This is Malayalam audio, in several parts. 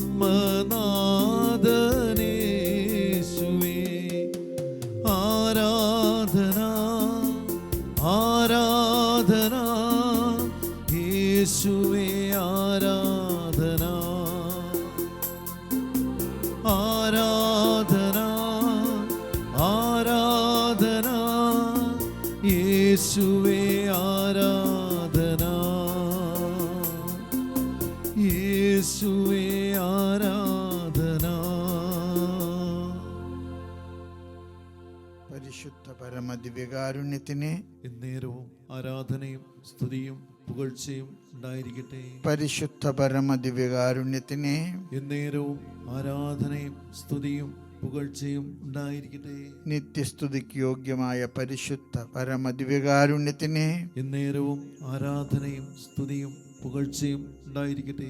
ആത്മനാഥനേശുവേ ആരാധന ആരാധന യേശുവേ ആരാധന ആരാധന ആരാധന യേശുവേ ആരാധന യേശുവേ ആരാധന. പരിശുദ്ധ പരമദിവ്യകാരുണ്യത്തിന് എന്നേരവും ആരാധനയും സ്തുതിയും പുകഴ്ചയും ഉണ്ടായിരിക്കട്ടെ. പരിശുദ്ധ പരമദിവ്യകാരുണ്യത്തിന് എന്നേരവും ആരാധനയും സ്തുതിയും പുകഴ്ചയും ഉണ്ടായിരിക്കട്ടെ. നിത്യസ്തുതിക്ക് യോഗ്യമായ പരിശുദ്ധ പരമദിവ്യകാരുണ്യത്തിന് എന്നേരവും ആരാധനയും സ്തുതിയും പുകഴ്ചയും ഉണ്ടായിരിക്കട്ടെ.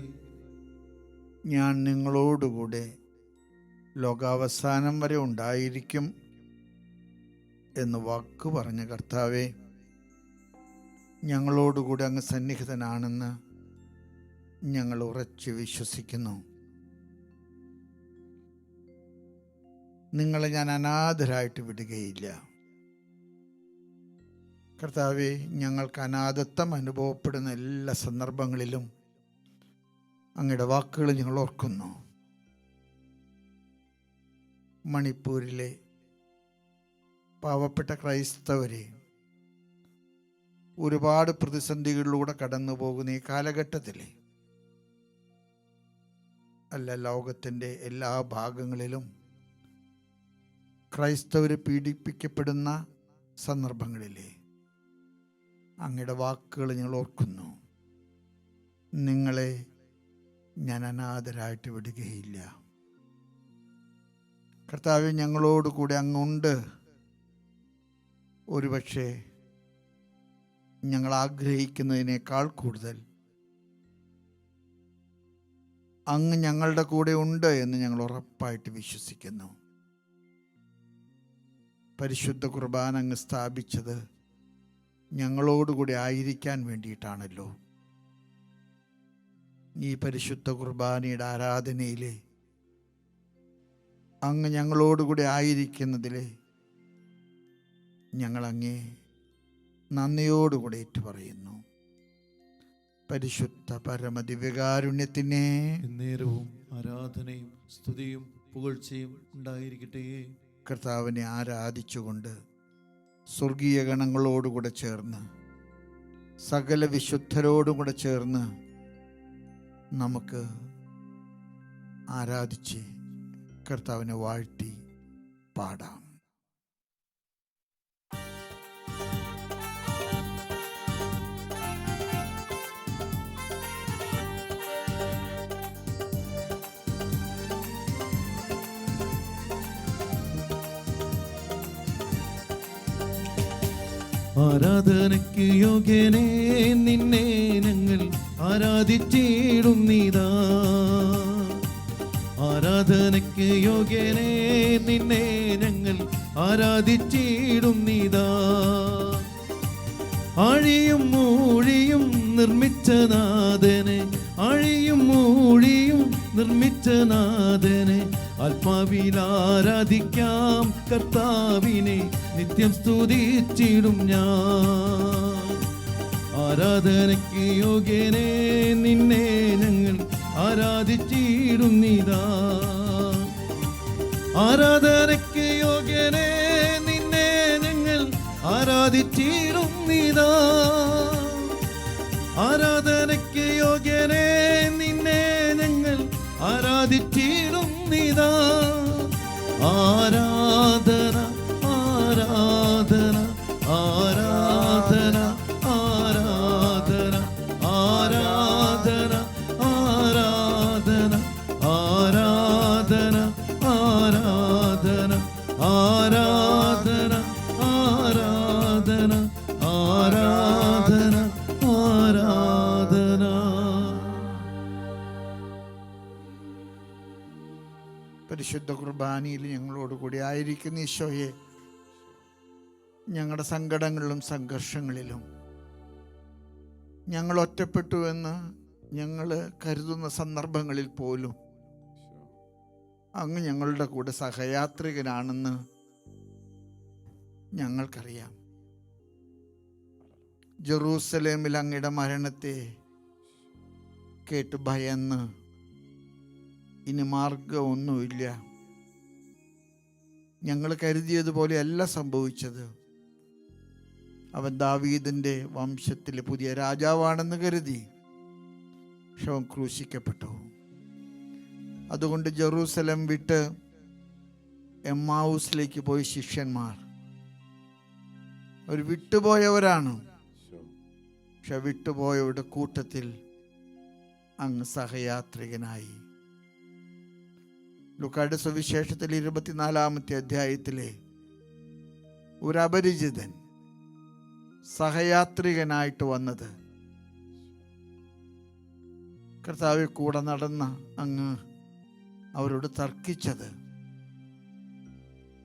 ഞാൻ നിങ്ങളോടുകൂടെ ലോകാവസാനം വരെ ഉണ്ടായിരിക്കും എന്ന് വാക്ക് പറഞ്ഞ കർത്താവേ, ഞങ്ങളോടുകൂടെ അങ്ങ് സന്നിഹിതനാണെന്ന് ഞങ്ങൾ ഉറച്ചു വിശ്വസിക്കുന്നു. നിങ്ങളെ ഞാൻ അനാഥരായിട്ട് വിടുകയില്ല. കർത്താവേ, ഞങ്ങൾക്ക് അനാഥത്വം അനുഭവപ്പെടുന്ന എല്ലാ സന്ദർഭങ്ങളിലും അങ്ങയുടെ വാക്കുകൾ ഞങ്ങൾ ഓർക്കുന്നു. മണിപ്പൂരിലെ പാവപ്പെട്ട ക്രൈസ്തവരെ ഒരുപാട് പ്രതിസന്ധികളിലൂടെ കടന്നു പോകുന്ന ഈ കാലഘട്ടത്തിൽ ലോകത്തിൻ്റെ എല്ലാ ഭാഗങ്ങളിലും ക്രൈസ്തവർ പീഡിപ്പിക്കപ്പെടുന്ന സന്ദർഭങ്ങളിൽ അങ്ങയുടെ വാക്കുകൾ ഞങ്ങൾ ഓർക്കുന്നു. നിങ്ങളെ ഞാൻ അനാഥരായിട്ട് വിടുകയില്ല. കർത്താവേ, ഞങ്ങളോട് കൂടെ അങ്ങുണ്ട്. ഒരുപക്ഷെ ഞങ്ങൾ ആഗ്രഹിക്കുന്നതിനേക്കാൾ കൂടുതൽ അങ്ങ് ഞങ്ങളുടെ കൂടെ ഉണ്ട് എന്ന് ഞങ്ങൾ ഉറപ്പായിട്ട് വിശ്വസിക്കുന്നു. പരിശുദ്ധ കുർബാന അങ്ങ് സ്ഥാപിച്ചത് ഞങ്ങളോടുകൂടി ആയിരിക്കാൻ വേണ്ടിയിട്ടാണല്ലോ. ഈ പരിശുദ്ധ കുർബാനയുടെ ആരാധനയിൽ അങ്ങ് ഞങ്ങളോടുകൂടി ആയിരിക്കുന്നതിൽ ഞങ്ങളങ്ങേ നന്ദിയോടുകൂടി ഏറ്റുപറയുന്നു. പരിശുദ്ധ പരമദിവ്യകാരുണ്യത്തിനെ എന്നേരവും ആരാധനയും സ്തുതിയും പുകഴ്ചയും ഉണ്ടായിരിക്കട്ടെ. കർത്താവിനെ ആരാധിച്ചുകൊണ്ട് സ്വർഗീയ ഗണങ്ങളോടുകൂടെ ചേർന്ന് സകല വിശുദ്ധരോടും കൂടെ ചേർന്ന് നമുക്ക് ആരാധിച്ച് കർത്താവിനെ വാഴ്ത്തി പാടാം. ആരാധനയ്ക്ക് യോഗ്യനേ നിന്നെ ഞങ്ങൾ ആരാധിച്ചിടും നീതാ. ആരാധനയ്ക്ക് യോഗ്യനേ നിന്നെ ഞങ്ങൾ ആരാധിച്ചിടും നീതാ. ആഴിയും മൂഴിയും നിർമ്മിച്ച നാഥനെ, ആഴിയും മൂഴിയും നിർമ്മിച്ച നാഥനെ ആത്മാവിൽ ആരാധിക്കാം കർത്താവിനെ നിത്യം സ്തുതിച്ചിടും ഞാൻ. ആരാധനയ്ക്ക് യോഗ്യനേ നിന്നെ ഞങ്ങൾ ആരാധിച്ചിടും നീതാ. ആരാധനയ്ക്ക് യോഗ്യനേ നിന്നെ ഞങ്ങൾ ആരാധിച്ചിടും നീതാ. ആരാധനയ്ക്ക് യോഗ്യനേ നിന്നെ ഞങ്ങൾ ആരാധിച്ചിടും നീതാ. ആരാധന ആരാധന ആരാധന ആരാധന ആരാധന ആരാധന ആരാധന ആരാധന ആരാധന ആരാധന ആരാധന ആരാധന. പരിശുദ്ധ കുർബാനയിൽ ഞങ്ങളോടുകൂടി ആയിരിക്കുന്ന ഈശോയെ, ഞങ്ങളുടെ സങ്കടങ്ങളിലും സംഘർഷങ്ങളിലും ഞങ്ങൾ ഒറ്റപ്പെട്ടുവെന്ന് ഞങ്ങൾ കരുതുന്ന സന്ദർഭങ്ങളിൽ പോലും അങ്ങ് ഞങ്ങളുടെ കൂടെ സഹയാത്രികനാണെന്ന് ഞങ്ങൾക്കറിയാം. ജെറൂസലേമിൽ അങ്ങയുടെ മരണത്തെ കേട്ട് ഭയന്ന് ഇനി മാർഗമൊന്നുമില്ല. ഞങ്ങൾ കരുതിയതുപോലെയല്ല സംഭവിച്ചത്. അവൻ ദാവീദിൻ്റെ വംശത്തിലെ പുതിയ രാജാവാണെന്ന് കരുതി. പക്ഷെ അവൻ ക്രൂശിക്കപ്പെട്ടു. അതുകൊണ്ട് ജെറൂസലം വിട്ട് എമ്മാവൂസിലേക്ക് പോയ ശിഷ്യന്മാർ അവർ വിട്ടുപോയവരാണ്. പക്ഷെ വിട്ടുപോയവരുടെ കൂട്ടത്തിൽ അങ്ങ് സഹയാത്രികനായി. ലൂക്കായുടെ സുവിശേഷത്തിൽ 24-ാമത്തെ അധ്യായത്തിലെ ഒരു അപരിചിതൻ സഹയാത്രികനായിട്ട് വന്നത്, കർത്താവ് കൂടെ നടന്ന അങ്ങ് അവരോട് തർക്കിച്ചത്,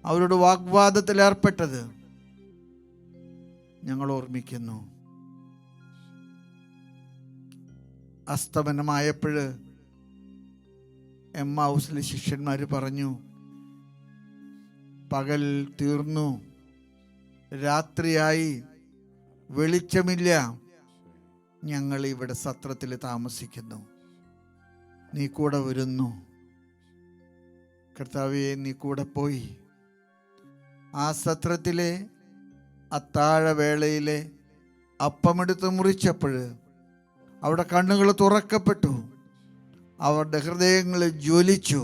അവരോട് വാഗ്വാദത്തിൽ ഏർപ്പെട്ടത് ഞങ്ങൾ ഓർമ്മിക്കുന്നു. അസ്തമനമായപ്പോൾ എമ്മാവൂസിലെ ശിഷ്യന്മാർ പറഞ്ഞു, പകൽ തീർന്നു, രാത്രിയായി, വെളിച്ചമില്ല, ഞങ്ങൾ ഇവിടെ സത്രത്തിൽ താമസിക്കുന്നു, നീ കൂടെ വരുന്നു. കർത്താവേ, നീ കൂടെ പോയി. ആ സത്രത്തിലെ അത്താഴവേളയിലെ അപ്പമെടുത്ത് മുറിച്ചപ്പോൾ അവിടെ കണ്ണുകൾ തുറക്കപ്പെട്ടു, അവരുടെ ഹൃദയങ്ങൾ ജ്വലിച്ചു.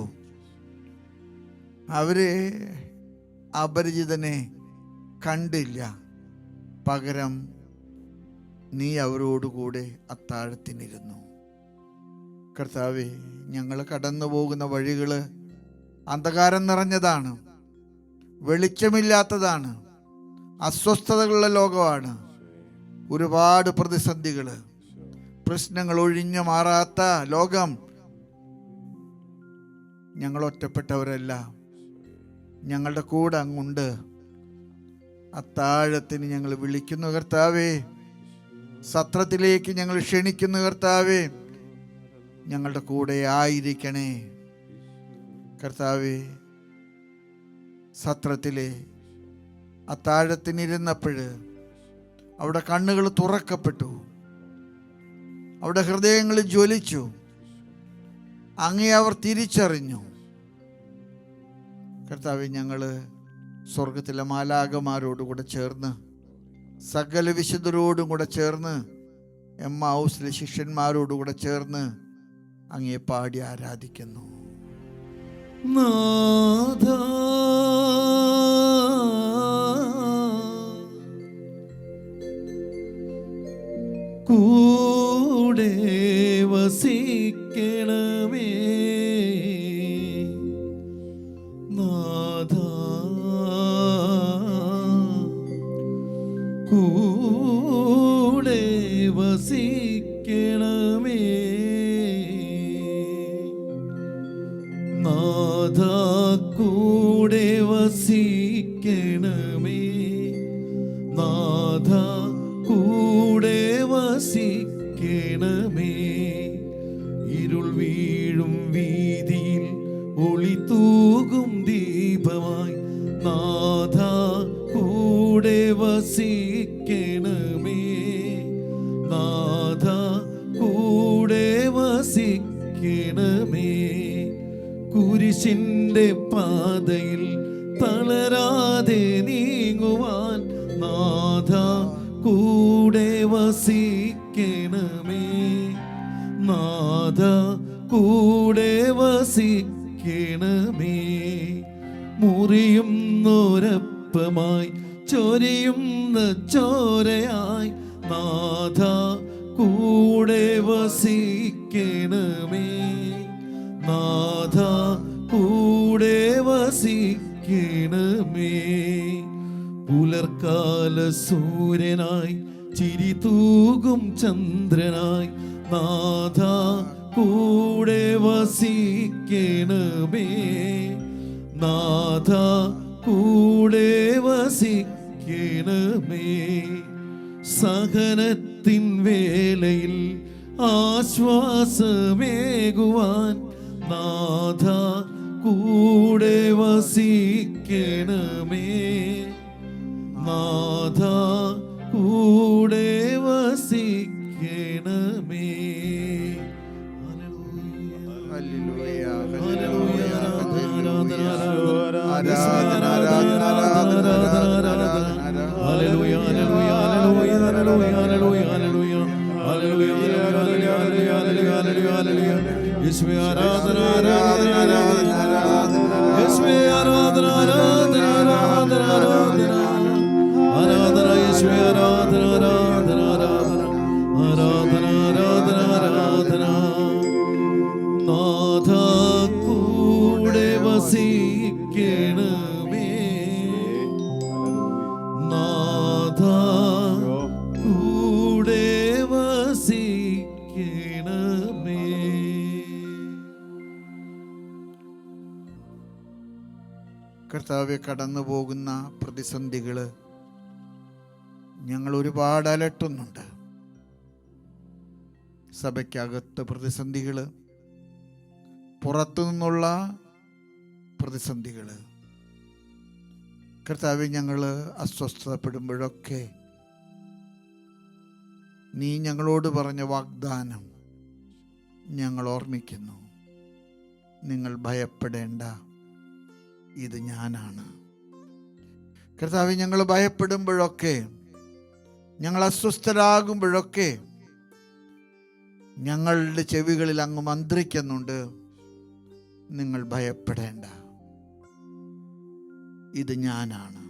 അവര് അപരിചിതനെ കണ്ടില്ല, പകരം നീ അവരോടുകൂടെ അത്താഴത്തിനിരുന്നു. കർത്താവേ, ഞങ്ങൾ കടന്നു പോകുന്ന വഴികൾ അന്ധകാരം നിറഞ്ഞതാണ്, വെളിച്ചമില്ലാത്തതാണ്, അസ്വസ്ഥതകളുള്ള ലോകമാണ്. ഒരുപാട് പ്രതിസന്ധികൾ, പ്രശ്നങ്ങൾ ഒഴിഞ്ഞു മാറാത്ത ലോകം. ഞങ്ങൾ ഒറ്റപ്പെട്ടവരല്ല, ഞങ്ങളുടെ കൂടെ അങ്ങുണ്ട്. അത്താഴത്തിന് ഞങ്ങൾ വിളിക്കുന്നു കർത്താവേ, സത്രത്തിലേക്ക് ഞങ്ങൾ ക്ഷണിക്കുന്നു കർത്താവേ, ഞങ്ങളുടെ കൂടെ ആയിരിക്കണേ. കർത്താവേ, സത്രത്തിലെ അത്താഴത്തിനിരുന്നപ്പോൾ അവിടെ കണ്ണുകൾ തുറക്കപ്പെട്ടു, അവിടെ ഹൃദയങ്ങൾ ജ്വലിച്ചു, അങ്ങേ അവർ തിരിച്ചറിഞ്ഞു. കർത്താവേ, ഞങ്ങൾ സ്വർഗത്തിലെ മാലാഖമാരോടുകൂടെ ചേർന്ന്, സകല വിശുദ്ധരോടും കൂടെ ചേർന്ന്, എമ്മാവൂസിലെ ശിഷ്യന്മാരോടുകൂടെ ചേർന്ന് അങ്ങേ പാടി ആരാധിക്കുന്നു. നാഥാ, കൂടെ വസിക്കണമേ, നാഥാ, കൂടെ വസിക്കണമേ, നാഥാ, കൂടെ വസിക്കണമേ, നാഥാ, കൂടെ വസിക്കണമേ. ഇരുൾ വീഴും വീതിയിൽ ഒളി തൂകും ദീപമായി, നാഥാ, കൂടെ വസിക്കണമേ, നാഥാ, കൂടെ വസിക്കണമേ. കുരിശിന്റെ പാതയിൽ തളരാതെ നീങ്ങുവാൻ, നാഥാ, കൂടെ വസിക്കണമേ, നാഥാ, കൂടെ വസിക്കണമേ. മുറിയുന്നൊരപ്പമായി ചൊരിയുന്ന ചോരയായി, നാഥാ, കൂടെ വസിക്കണമേ, നാഥാ, കൂടെ വസിക്കണമേ. പുലർക്കാല സൂര്യനായി ചിരി തൂകും ചന്ദ്രനായി, നാഥാ, കൂടെ വസിക്കണമേ, നാഥാ, കൂടെ വസിക്കണമേ. സഹനത്തിൻ വേളയിൽ ആശ്വാസമേകുവാൻ, നാഥാ, കൂടെ വസിക്കണമേ. നാഥ കൂടെ വസിക്കണമേ. ഹല്ലേലൂയ, ഹല്ലേലൂയ. ഹല്ലേലൂയ. ആരാധന, ആരാധന, ആരാധന, ആരാധന, ആരാധന. ഹല്ലേലൂയ, ഹല്ലേലൂയ, ഹല്ലേലൂയ, ഹല്ലേലൂയ, ഹല്ലേലൂയ, ഹല്ലേലൂയ, ഹല്ലേലൂയ, ഹല്ലേലൂയ, ഹല്ലേലൂയ, ഹല്ലേലൂയ. യേശുവേ ആരാധന, ആരാധന, ആരാധന, ആരാധന. യേശുവേ ആരാധന, ആരാധന, ആരാധന, ആരാധന. ആരാധന യേശുവേ ആരാധന, ആരാധന, ആരാധന, ആരാധന, ആരാധന, ആരാധന. നാഥ കൂടെ വസിക്കണമേ. നാഥ കൂടെ വസിക്കണമേ. കർത്താവെ, കടന്നു പോകുന്ന പ്രതിസന്ധികൾ ഞങ്ങൾ ഒരുപാട് അലട്ടുന്നുണ്ട്. സഭയ്ക്കകത്ത് പ്രതിസന്ധികൾ, പുറത്തു നിന്നുള്ള പ്രതിസന്ധികൾ. കർത്താവെ, ഞങ്ങൾ അസ്വസ്ഥപ്പെടുമ്പോഴൊക്കെ നീ ഞങ്ങളോട് പറഞ്ഞ വാഗ്ദാനം ഞങ്ങൾ ഓർമ്മിക്കുന്നു. നിങ്ങൾ ഭയപ്പെടേണ്ട, ഇത് ഞാനാണ്. കർത്താവെ, ഞങ്ങൾ ഭയപ്പെടുമ്പോഴൊക്കെ, ഞങ്ങൾ അസ്വസ്ഥരാകുമ്പോഴൊക്കെ ഞങ്ങളുടെ ചെവികളിൽ അങ്ങ് മന്ത്രിക്കുന്നുണ്ട്, നിങ്ങൾ ഭയപ്പെടേണ്ട, ഇത് ഞാനാണ്.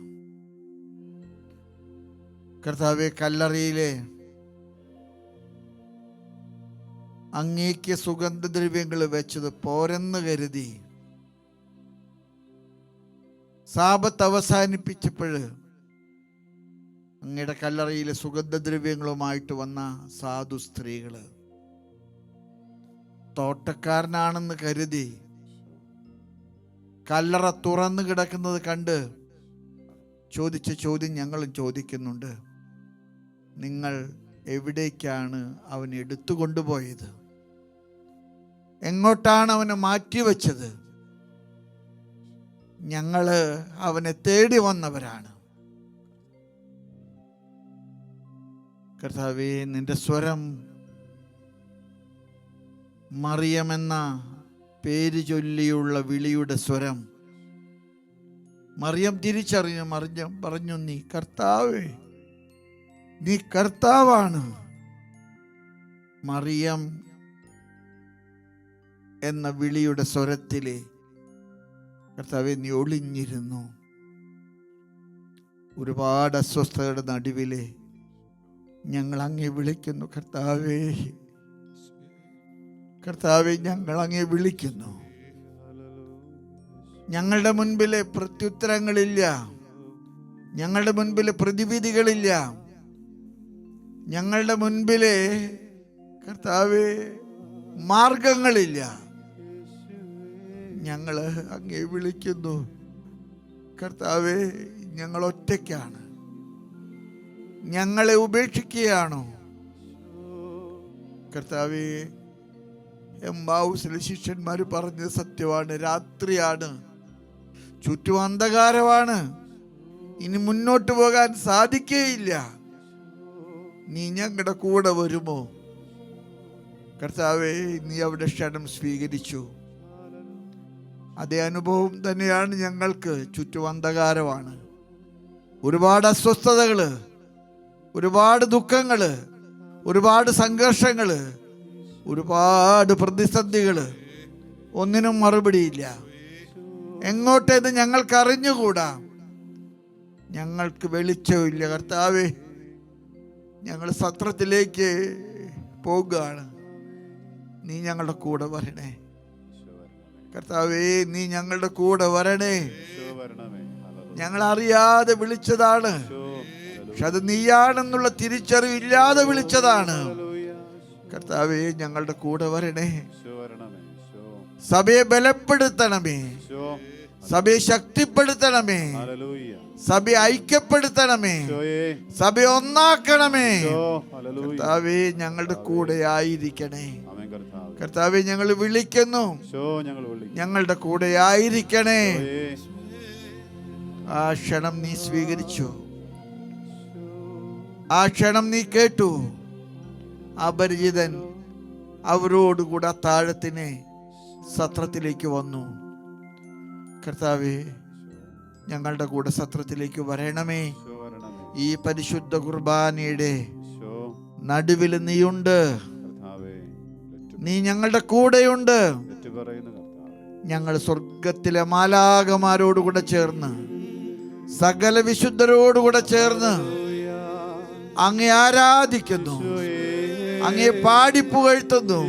കർത്താവെ, കല്ലറയിലെ അങ്ങേക്ക് സുഗന്ധദ്രവ്യങ്ങൾ വെച്ചത് പോരെന്ന് കരുതി സാബത്ത് അവസാനിപ്പിച്ചപ്പോൾ അങ്ങയുടെ കല്ലറയിലെ സുഗന്ധദ്രവ്യങ്ങളുമായിട്ട് വന്ന സാധു സ്ത്രീകൾ തോട്ടക്കാരനാണെന്ന് കരുതി കല്ലറ തുറന്നു കിടക്കുന്നത് കണ്ട് ചോദിച്ച ചോദ്യം ഞങ്ങളും ചോദിക്കുന്നുണ്ട്. നിങ്ങൾ എവിടേക്കാണ് അവനെ എടുത്തുകൊണ്ടുപോയത്? എങ്ങോട്ടാണ് അവനെ മാറ്റിവെച്ചത്? ഞങ്ങള് അവനെ തേടി വന്നവരാണ്. കർത്താവേ, നിന്റെ സ്വരം മറിയമെന്ന പേര് ചൊല്ലിയുള്ള വിളിയുടെ സ്വരം മറിയം തിരിച്ചറിഞ്ഞു. മറിയം പറഞ്ഞു, നീ കർത്താവേ, നീ കർത്താവാണ്. മറിയം എന്ന വിളിയുടെ സ്വരത്തിലെ കർത്താവേ, നീ ഒളിഞ്ഞിരുന്നു. ഒരുപാട് അസ്വസ്ഥതയുടെ നടുവിലെ ഞങ്ങൾ അങ്ങേ വിളിക്കുന്നു. കർത്താവേ, കർത്താവേ, ഞങ്ങൾ അങ്ങേ വിളിക്കുന്നു. ഞങ്ങളുടെ മുൻപിലെ പ്രത്യുത്തരങ്ങളില്ല, ഞങ്ങളുടെ മുൻപിലെ പ്രതിവിധികളില്ല, ഞങ്ങളുടെ മുൻപിലെ കർത്താവേ മാർഗങ്ങളില്ല. ഞങ്ങൾ അങ്ങേ വിളിക്കുന്നു. കർത്താവേ, ഞങ്ങൾ ഒറ്റയ്ക്കാണ്. ഞങ്ങളെ ഉപേക്ഷിക്കുകയാണോ? കർത്താവേ, എംമാവുസിലെ ശിഷ്യന്മാർ പറഞ്ഞത് സത്യമാണ്. രാത്രിയാണ്, ചുറ്റും അന്ധകാരമാണ്, ഇനി മുന്നോട്ട് പോകാൻ സാധിക്കുകയില്ല. നീ ഞങ്ങളുടെ കൂടെ വരുമോ? കർത്താവേ, നീ അവിടെ ക്ഷണം സ്വീകരിച്ചു. അതേ അനുഭവം തന്നെയാണ് ഞങ്ങൾക്ക്. ചുറ്റും അന്ധകാരമാണ്, ഒരുപാട് അസ്വസ്ഥതകള്, ഒരുപാട് ദുഃഖങ്ങള്, ഒരുപാട് സംഘർഷങ്ങള്, ഒരുപാട് പ്രതിസന്ധികള്. ഒന്നിനും മറുപടിയില്ല. എങ്ങോട്ടേന്ന് ഞങ്ങൾക്ക് അറിഞ്ഞുകൂടാ. ഞങ്ങൾക്ക് വെളിച്ചമില്ല. കർത്താവേ, ഞങ്ങൾ സത്രത്തിലേക്ക് പോകുകയാണ്. നീ ഞങ്ങളുടെ കൂടെ വരണേ. കർത്താവേ, നീ ഞങ്ങളുടെ കൂടെ വരണേ. ഞങ്ങൾ അറിയാതെ വിളിച്ചതാണ്, പക്ഷെ അത് നീയാണെന്നുള്ള തിരിച്ചറിവില്ലാതെ വിളിച്ചതാണ്. കർത്താവേ, ഞങ്ങളുടെ കൂടെ വരണേ. സഭയെ ബലപ്പെടുത്തണമേ, സഭയെ ശക്തിപ്പെടുത്തണമേ, സഭയെ ഐക്യപ്പെടുത്തണമേ, സഭയെ ഒന്നാക്കണമേ. കർത്താവേ, ഞങ്ങളുടെ കൂടെ ആയിരിക്കണേ. കർത്താവെ, ഞങ്ങൾ വിളിക്കുന്നു, ഞങ്ങളുടെ കൂടെ ആയിരിക്കണേ. ആ ക്ഷണം നീ സ്വീകരിച്ചു, ആ ക്ഷണം നീ കേട്ടു. അപരിചിതൻ അവരോടുകൂടെ താഴത്തിനെ സത്രത്തിലേക്ക് വന്നു. കർത്താവെ, ഞങ്ങളുടെ കൂടെ സത്രത്തിലേക്ക് വരണമേ. ഈ പരിശുദ്ധ കുർബാനയുടെ നടുവിൽ നീയുണ്ട്, നീ ഞങ്ങളുടെ കൂടെയുണ്ട്. ഞങ്ങൾ സ്വർഗത്തിലെ മാലാഖമാരോടുകൂടെ ചേർന്ന്, സകല വിശുദ്ധരോടുകൂടെ ചേർന്ന് അങ്ങേ ആരാധിക്കുന്നു, അങ്ങേ പാടിപ്പുകഴ്ത്തുന്നു.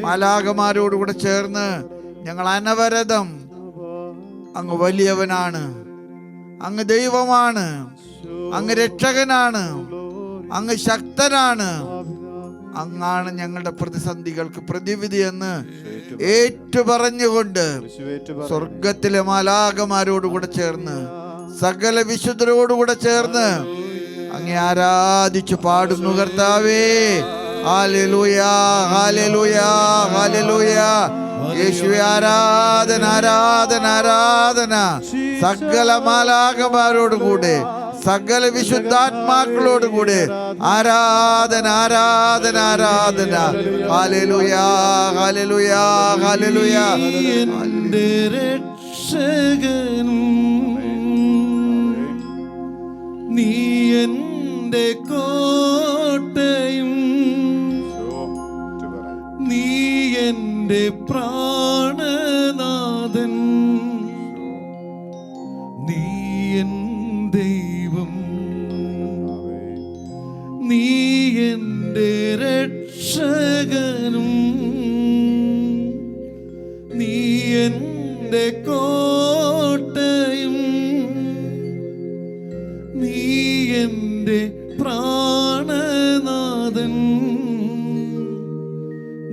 മാലാഖമാരോടുകൂടെ ചേർന്ന് ഞങ്ങൾ അനവരതം അങ്ങ് വലിയവനാണ്, അങ്ങ് ദൈവമാണ്, അങ്ങ് രക്ഷകനാണ്, അങ്ങ് ശക്തനാണ്, അങ്ങാണ് ഞങ്ങളുടെ പ്രതിസന്ധികൾക്ക് പ്രതിവിധി എന്ന് ഏറ്റുപറഞ്ഞുകൊണ്ട് സ്വർഗത്തിലെ മാലാഖമാരോടുകൂടെ ചേർന്ന്, സകല വിശുദ്ധരോടുകൂടെ ചേർന്ന് അങ്ങേ ആരാധിച്ചു പാടുന്നു. കർത്താവേ, ഹല്ലേലൂയ, ഹല്ലേലൂയ, ഹല്ലേലൂയ. യേശുവേ, ആരാധന, ആരാധന, ആരാധന. സകല മാലാഖമാരോടുകൂടെ, സകല വിശുദ്ധാത്മാക്കളോടുകൂടെ ആരാധന, ആരാധന, ആരാധന. ഹല്ലേലൂയ, ഹല്ലേലൂയ, ഹല്ലേലൂയ. എന്റെ രക്ഷകനും നീ എന്റെ കോട്ടയും, നീ എന്റെ പ്രാണനാഥൻ, നീ എൻ ദൈവം, നീ എന്റെ രക്ഷകനും, നീ എന്റെ കോട്ടയും, നീ എന്റെ പ്രാണനാഥൻ,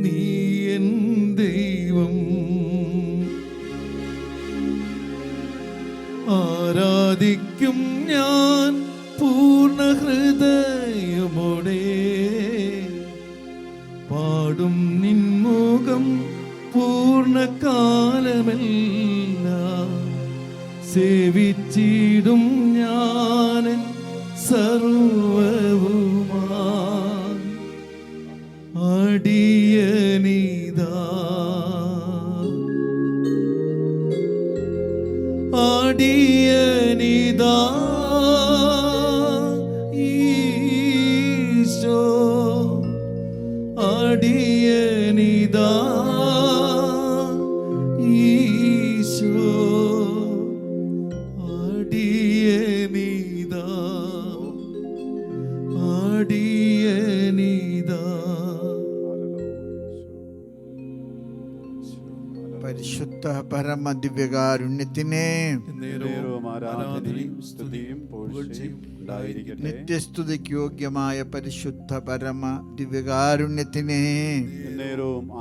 നീ എൻ ദൈവം. ആരാധിക്കും ഞാൻ പൂർണ്ണ ഹൃദയമോടെ, പാടും നിൻമുഖം പൂർണ്ണകാലമെല്ലാം, സേവിച്ചിടും ഞാൻ സർവവുമാ. അടിയനിതാ, അടിയനിതാ, ഈശോ, അടിയനിതാ, ഈശോ, അടിയനിതാ, അടിയനിതാ. പരിശുദ്ധ പരമദിവ്യകാരുണ്യത്തിനെ നിത്യസ്തുതിക്ക് യോഗ്യമായ പരിശുദ്ധ പരമ ദിവ്യകാരുണ്യത്തിനെ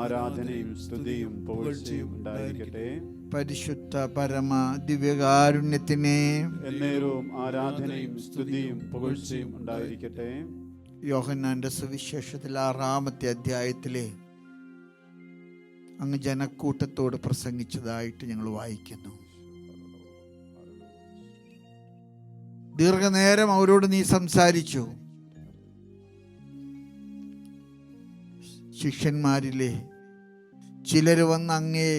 ആരാധനയും സ്തുതിയും പുകഴ്ചയും ഉണ്ടായിരിക്കട്ടെ. പരിശുദ്ധ പരമ ദിവ്യകാരുണ്യത്തിനെ എന്നേരവും ആരാധനയും സ്തുതിയും പുകഴ്ചയും ഉണ്ടായിരിക്കട്ടെ. യോഹന്നാന്റെ സുവിശേഷത്തിൽ 6-ാമത്തെ അധ്യായത്തിലെ അങ്ങ് ജനക്കൂട്ടത്തോട് പ്രസംഗിച്ചതായിട്ട് ഞങ്ങൾ വായിക്കുന്നു. ദീർഘനേരം അവരോട് നീ സംസാരിച്ചു. ശിഷ്യന്മാരിലെ ചിലർ വന്ന് അങ്ങേ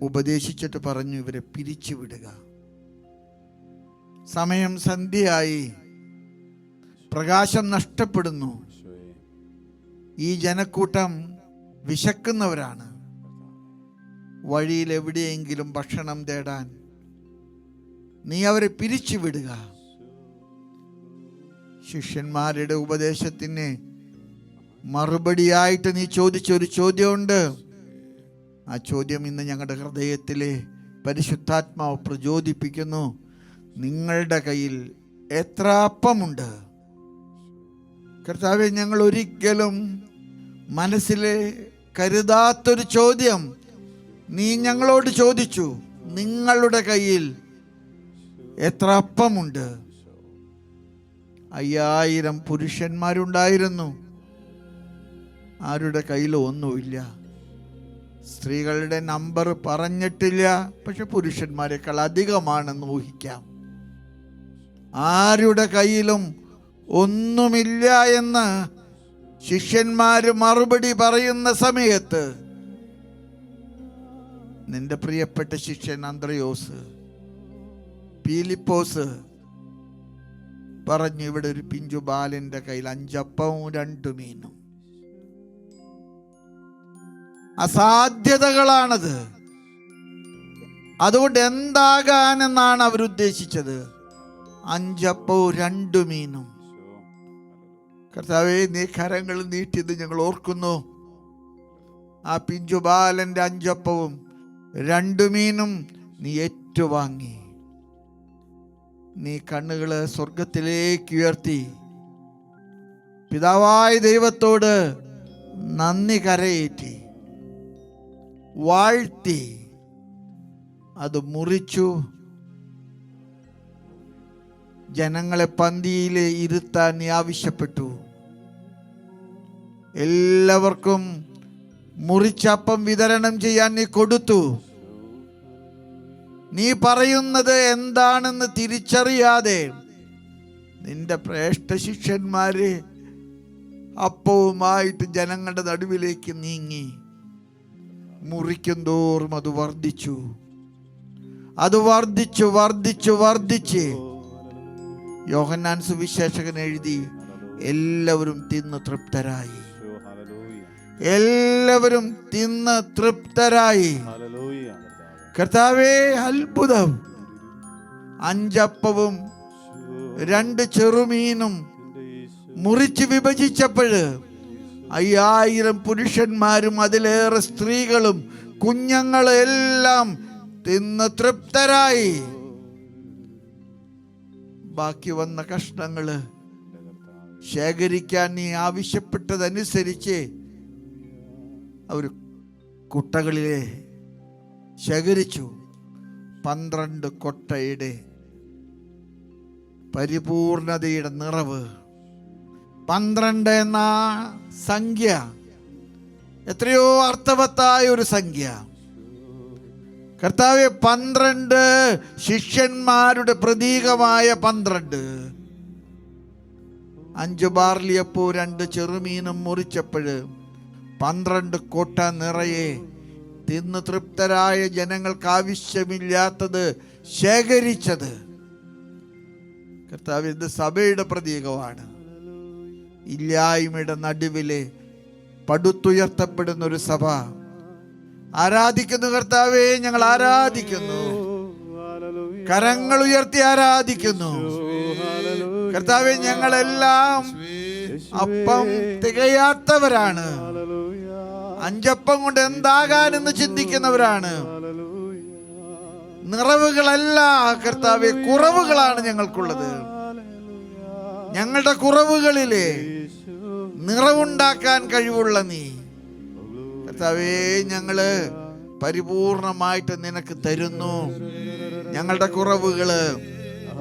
ഉപദേശിച്ചിട്ട് പറഞ്ഞു, ഇവരെ പിരിച്ചുവിടുക, സമയം സന്ധ്യയായി, പ്രകാശം നഷ്ടപ്പെടുന്നു, ഈ ജനക്കൂട്ടം വിശക്കുന്നവരാണ്, വഴിയിൽ എവിടെയെങ്കിലും ഭക്ഷണം തേടാൻ നീ അവരെ പിരിച്ചുവിടുക. ശിഷ്യന്മാരുടെ ഉപദേശത്തിന് മറുപടിയായിട്ട് നീ ചോദിച്ചൊരു ചോദ്യമുണ്ട്. ആ ചോദ്യം ഇന്ന് ഞങ്ങളുടെ ഹൃദയത്തിലെ പരിശുദ്ധാത്മാവ് പ്രചോദിപ്പിക്കുന്നു. നിങ്ങളുടെ കയ്യിൽ എത്ര അപ്പമുണ്ട്? കർത്താവേ, ഞങ്ങൾ ഒരിക്കലും മനസ്സിലെ കരുതാത്തൊരു ചോദ്യം നീ ഞങ്ങളോട് ചോദിച്ചു. നിങ്ങളുടെ കയ്യിൽ എത്ര അപ്പമുണ്ട്? 5000 പുരുഷന്മാരുണ്ടായിരുന്നു. ആരുടെ കയ്യിലും ഒന്നുമില്ല. സ്ത്രീകളുടെ നമ്പർ പറഞ്ഞിട്ടില്ല, പക്ഷെ പുരുഷന്മാരെക്കാൾ അധികമാണെന്ന് ഊഹിക്കാം. ആരുടെ കയ്യിലും ഒന്നുമില്ല എന്ന് ശിഷ്യന്മാര് മറുപടി പറയുന്ന സമയത്ത് നിന്റെ പ്രിയപ്പെട്ട ശിഷ്യൻ അന്ത്രയോസ്, പീലിപ്പോസ് പറഞ്ഞു, ഇവിടെ ഒരു പിഞ്ചു ബാലന്റെ കയ്യിൽ 5 അപ്പവും 2 മീനും. അസാധ്യതകളാണത്. അതുകൊണ്ട് എന്താകാനെന്നാണ് അവരുദ്ദേശിച്ചത്? 5 അപ്പവും 2 മീനും. കർത്താവേ, നീ കരങ്ങൾ നീട്ടിയത് ഞങ്ങൾ ഓർക്കുന്നു. ആ പിഞ്ചുബാലന്റെ 5 അപ്പവും 2 മീനും നീ ഏറ്റുവാങ്ങി. നീ കണ്ണുകള് സ്വർഗത്തിലേക്ക് ഉയർത്തി പിതാവായ ദൈവത്തോട് നന്ദി കരയേറ്റി വാഴ്ത്തി അത് മുറിച്ചു. ജനങ്ങളെ പന്തിയിൽ ഇരുത്താൻ നീ ആവശ്യപ്പെട്ടു. എല്ലാവർക്കും മുറിച്ചപ്പം വിതരണം ചെയ്യാൻ നീ കൊടുത്തു. നീ പറയുന്നത് എന്താണെന്ന് തിരിച്ചറിയാതെ നിന്റെ ശ്രേഷ്ഠ ശിഷ്യന്മാര് അപ്പവുമായിട്ട് ജനങ്ങളുടെ നടുവിലേക്ക് നീങ്ങി. മുറിക്കും തോറും അത് വർദ്ധിച്ചു. അത് വർദ്ധിച്ചു വർദ്ധിച്ചു വർദ്ധിച്ച് യോഹന്നാൻ സുവിശേഷകൻ എഴുതി, എല്ലാവരും തിന്ന് തൃപ്തരായി. എല്ലാവരും തിന്ന് തൃപ്തരായി. കർത്താവേ, അത്ഭുതം! 5 അപ്പവും 2 ചെറുമീനും മുറിച്ച് വിഭജിച്ചപ്പോഴ് 5000 പുരുഷന്മാരും അതിലേറെ സ്ത്രീകളും കുഞ്ഞുങ്ങളും എല്ലാം തിന്ന് തൃപ്തരായി. ബാക്കി വന്ന കഷ്ണങ്ങള് ശേഖരിക്കാൻ നീ ആവശ്യപ്പെട്ടതനുസരിച്ച് അവർ കുട്ടകളിലെ ശേഖരിച്ചു. 12 കൊട്ടയുടെ പരിപൂർണതയുടെ നിറവ്. 12 എന്ന സംഖ്യ എത്രയോ അർത്ഥവത്തായ ഒരു സംഖ്യ. കർത്താവേ, 12 ശിഷ്യന്മാരുടെ പ്രതീകമായ 12. 5 ബാർലിയപ്പോ 2 ചെറുമീനും മുറിച്ചപ്പോഴ് 12 കൊട്ട നിറയെ തിന്ന് തൃപ്തരായ ജനങ്ങൾക്ക് ആവശ്യമില്ലാത്തത് ശേഖരിച്ചത്. കർത്താവ്, ഇത് സഭയുടെ പ്രതീകമാണ്. ഇല്ലായ്മയുടെ നടുവിലെ പടുത്തുയർത്തപ്പെടുന്ന ഒരു സഭ. ആരാധിക്കുന്നു കർത്താവേ, ഞങ്ങൾ ആരാധിക്കുന്നു. കരങ്ങൾ ഉയർത്തി ആരാധിക്കുന്നു. കർത്താവേ, ഞങ്ങളെല്ലാം അപ്പം തികയാത്തവരാണ്. 5 അപ്പം കൊണ്ട് എന്താകാനെന്ന് ചിന്തിക്കുന്നവരാണ്. നിറവുകളല്ല കർത്താവേ, കുറവുകളാണ് ഞങ്ങൾക്കുള്ളത്. ഞങ്ങളുടെ കുറവുകളിലെ നിറവുണ്ടാക്കാൻ കഴിവുള്ള നീ കർത്താവേ, ഞങ്ങള് പരിപൂർണമായിട്ട് നിനക്ക് തരുന്നു. ഞങ്ങളുടെ കുറവുകള്,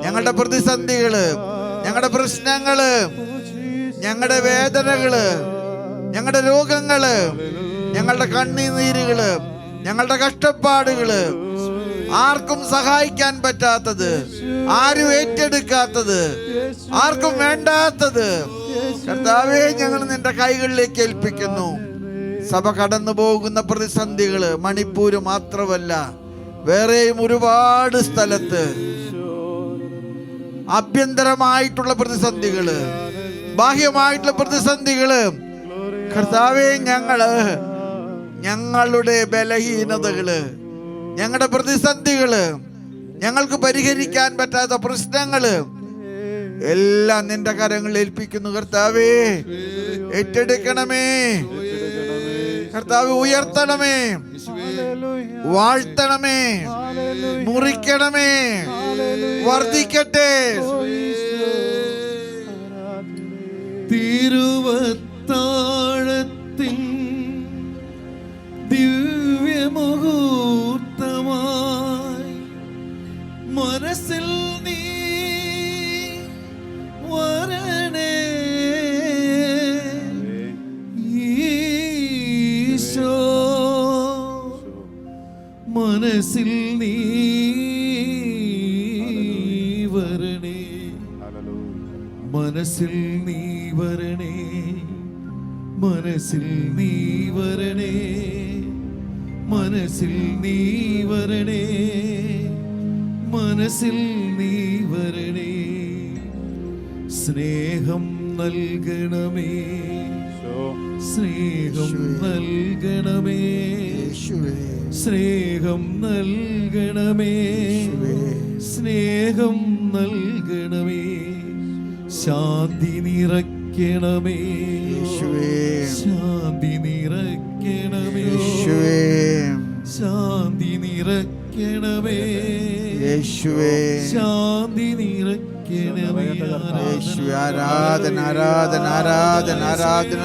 ഞങ്ങളുടെ പ്രതിസന്ധികള്, ഞങ്ങളുടെ പ്രശ്നങ്ങള്, ഞങ്ങളുടെ വേദനകള്, ഞങ്ങളുടെ രോഗങ്ങള്, ഞങ്ങളുടെ കണ്ണീരുകള്, ഞങ്ങളുടെ കഷ്ടപ്പാടുകള്, ആർക്കും സഹായിക്കാൻ പറ്റാത്തത്, ആരും ഏറ്റെടുക്കാത്തത്, ആർക്കും വേണ്ടാത്തത് കർത്താവേ, ഞങ്ങൾ നിന്റെ കൈകളിലേക്ക് ഏൽപ്പിക്കുന്നു. സഭ കടന്നു പോകുന്ന പ്രതിസന്ധികള് മണിപ്പൂര് മാത്രമല്ല, വേറെയും ഒരുപാട് സ്ഥലത്ത് ആഭ്യന്തരമായിട്ടുള്ള പ്രതിസന്ധികള്, ബാഹ്യമായിട്ടുള്ള പ്രതിസന്ധികള് കർത്താവേ, ഞങ്ങളുടെ ബലഹീനതകള്, ഞങ്ങളുടെ പ്രതിസന്ധികള്, ഞങ്ങൾക്ക് പരിഹരിക്കാൻ പറ്റാത്ത പ്രശ്നങ്ങള് എല്ലാം നിന്റെ കരങ്ങളിൽ ഏൽപ്പിക്കുന്നു. കർത്താവേ, ഏറ്റെടുക്കണമേ. കർത്താവ്, ഉയർത്തണമേ, വാഴ്ത്തണമേ, മുറിക്കണമേ, വർദ്ധിക്കട്ടെ. തിരുവത്താഴത്തിൻ ദിവ്യമുഹൂർത്തമായി മനസ്സിൽ നീ വരണേ. ഈ മനസ്സിൽ നീ വരണേ, മനസ്സിൽ നീ വരണേ, മനസ്സിൽ നീ വരണേ, മനസ്സിൽ നീ വരണേ, മനസ്സിൽ നീ വരണേ. സ്നേഹം നൽകണമേ, സ്നേഹം നൽകണമേ, സ്നേഹം നൽകണമേ, സ്നേഹം നൽകണമേ. ശാന്തി നിറയ്ക്കണമേ, ശാന്തി നിറയ്ക്കണമേ, ശാന്തി നിറയ്ക്കണമേ, ശാന്തി നിറയ്ക്കണമേ. ആരാധന ആരാധന ആരാധന ആരാധന,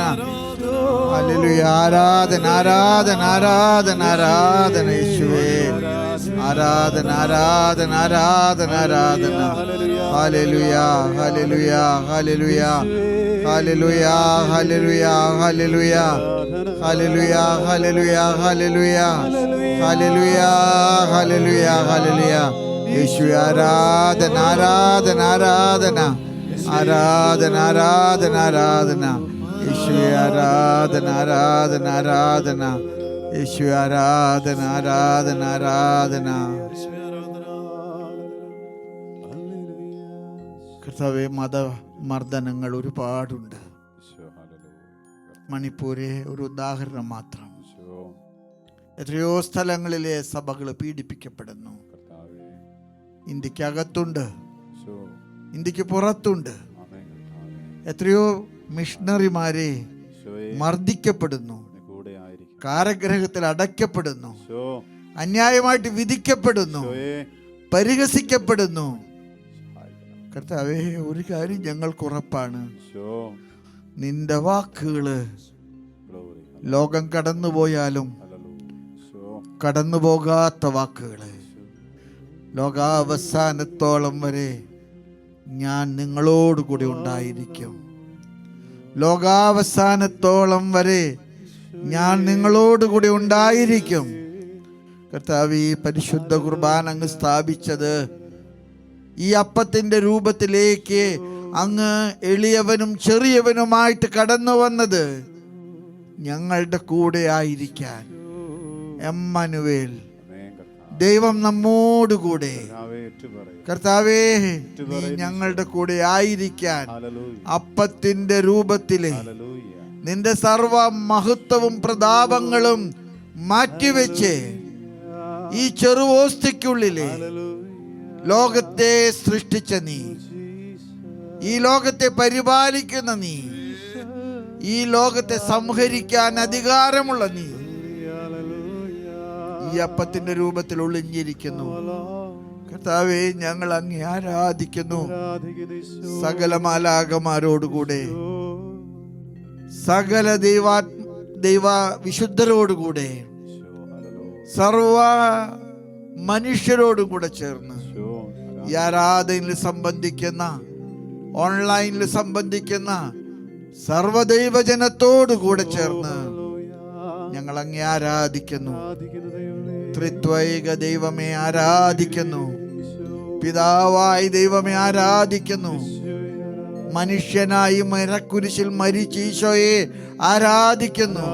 ഹല്ലേലൂയ, ആരാധന ആരാധന ആരാധന ആരാധന യേശുവേ, ആരാധന ആരാധന ആരാധന ആരാധന. ഹല്ലേലൂയ ഹല്ലേലൂയ ഹല്ലേലൂയ ഹല്ലേലൂയ ഹല്ലേലൂയ ഹല്ലേലൂയ ഹല്ലേലൂയ ഹല്ലേലൂയ ഹല്ലേലൂയ ഹല്ലേലൂയ ഹല്ലേലൂയ ഹല്ലേലൂയ. യേശുവേ ആരാധന ആരാധന ആരാധന ആരാധന ആരാധന ആരാധന യേശുവേ, ആരാധന ആരാധന ആരാധന യേശുവേ, ആരാധന ആരാധന ആരാധന. കർത്താവേ, മതമർദ്ദനങ്ങൾ ഒരുപാടുണ്ട്. മണിപ്പൂരെ ഒരു ഉദാഹരണം മാത്രം. എത്രയോ സ്ഥലങ്ങളിലെ സഭകൾ പീഡിപ്പിക്കപ്പെടുന്നു. ഇന്ത്യക്കകത്തുണ്ട്, ഇന്ത്യക്ക് പുറത്തുണ്ട്. എത്രയോ മിഷണറിമാരെ മർദ്ദിക്കപ്പെടുന്നു, കാരാഗൃഹത്തിൽ അടയ്ക്കപ്പെടുന്നു, അന്യായമായിട്ട് വിധിക്കപ്പെടുന്നു, പരിഹസിക്കപ്പെടുന്നു. കർത്താവേ, ഒരു കാര്യം ഞങ്ങൾക്ക് ഉറപ്പാണ്, നിന്റെ വാക്കുകള് ലോകം കടന്നുപോയാലും കടന്നു പോകാത്ത വാക്കുകള്. ലോകാവസാനത്തോളം വരെ ഞാൻ നിങ്ങളോടുകൂടി ഉണ്ടായിരിക്കും. ലോകാവസാനത്തോളം വരെ ഞാൻ നിങ്ങളോടുകൂടി ഉണ്ടായിരിക്കും. കർത്താവേ, ഈ പരിശുദ്ധ കുർബാന അങ്ങ് സ്ഥാപിച്ചത്, ഈ അപ്പത്തിൻ്റെ രൂപത്തിലേക്ക് അങ്ങ് എളിയവനും ചെറിയവനുമായിട്ട് കടന്നു വന്നത് ഞങ്ങളുടെ കൂടെ ആയിരിക്കാൻ. എമ്മാനുവേൽ, ദൈവം നമ്മോടുകൂടെ. കർത്താവേ, നീ ഞങ്ങളുടെ കൂടെ ആയിരിക്കാൻ അപ്പത്തിന്റെ രൂപത്തിലെ നിന്റെ സർവ മഹത്വവും പ്രതാപങ്ങളും മാറ്റിവെച്ച് ഈ ചെറുവോസ്തിക്കുള്ളിലെ ലോകത്തെ സൃഷ്ടിച്ച നീ, ഈ ലോകത്തെ പരിപാലിക്കുന്ന നീ, ഈ ലോകത്തെ സംഹരിക്കാൻ അധികാരമുള്ള നീ ഈ അപ്പത്തിന്റെ രൂപത്തിൽ ഒളിഞ്ഞിരിക്കുന്നു. കർത്താവേ, ഞങ്ങൾ അങ്ങേ ആരാധിക്കുന്നു. സകല മാലാഖമാരോടുകൂടെ, സകല ദൈവ വിശുദ്ധരോടുകൂടെ, സർവ മനുഷ്യരോടും കൂടെ ചേർന്ന് ഈ ആരാധനയിൽ സംബന്ധിക്കുന്ന, ഓൺലൈനിൽ സംബന്ധിക്കുന്ന സർവദൈവജനത്തോടു കൂടെ ചേർന്ന് ഞങ്ങൾ അങ്ങേ ആരാധിക്കുന്നു. ത്രിത്വൈക ദൈവമേ ആരാധിക്കുന്നു. പിതാവായ ദൈവമേ ആരാധിക്കുന്നു. മനുഷ്യനായി മരക്കുരിശിൽ മരിച്ച ഈശോയെ ആരാധിക്കുന്നു.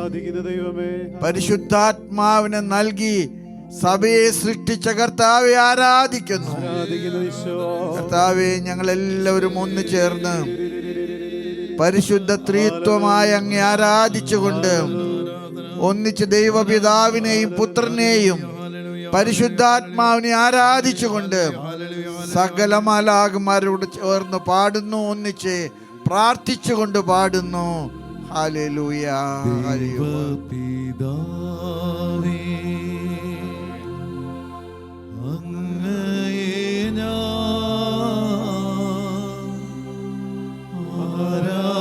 പരിശുദ്ധാത്മാവിനെ നൽകി സഭയെ സൃഷ്ടിച്ച കർത്താവെ ആരാധിക്കുന്നു. കർത്താവെ, ഞങ്ങളെല്ലാവരും ഒന്നു ചേർന്ന് പരിശുദ്ധ ത്രിത്വമായ അങ്ങേ ആരാധിച്ചുകൊണ്ട് ഒന്നിച്ച് ദൈവപിതാവിനെയും പുത്രനെയും പരിശുദ്ധാത്മാവിനെ ആരാധിച്ചുകൊണ്ട് സകല മാലാഖമാരോട് ചേർന്ന് പാടുന്നു, ഒന്നിച്ച് പ്രാർത്ഥിച്ചുകൊണ്ട് പാടുന്നു. ഹല്ലേലൂയ, പിതാവേ, അങ്ങയെ ഞാൻ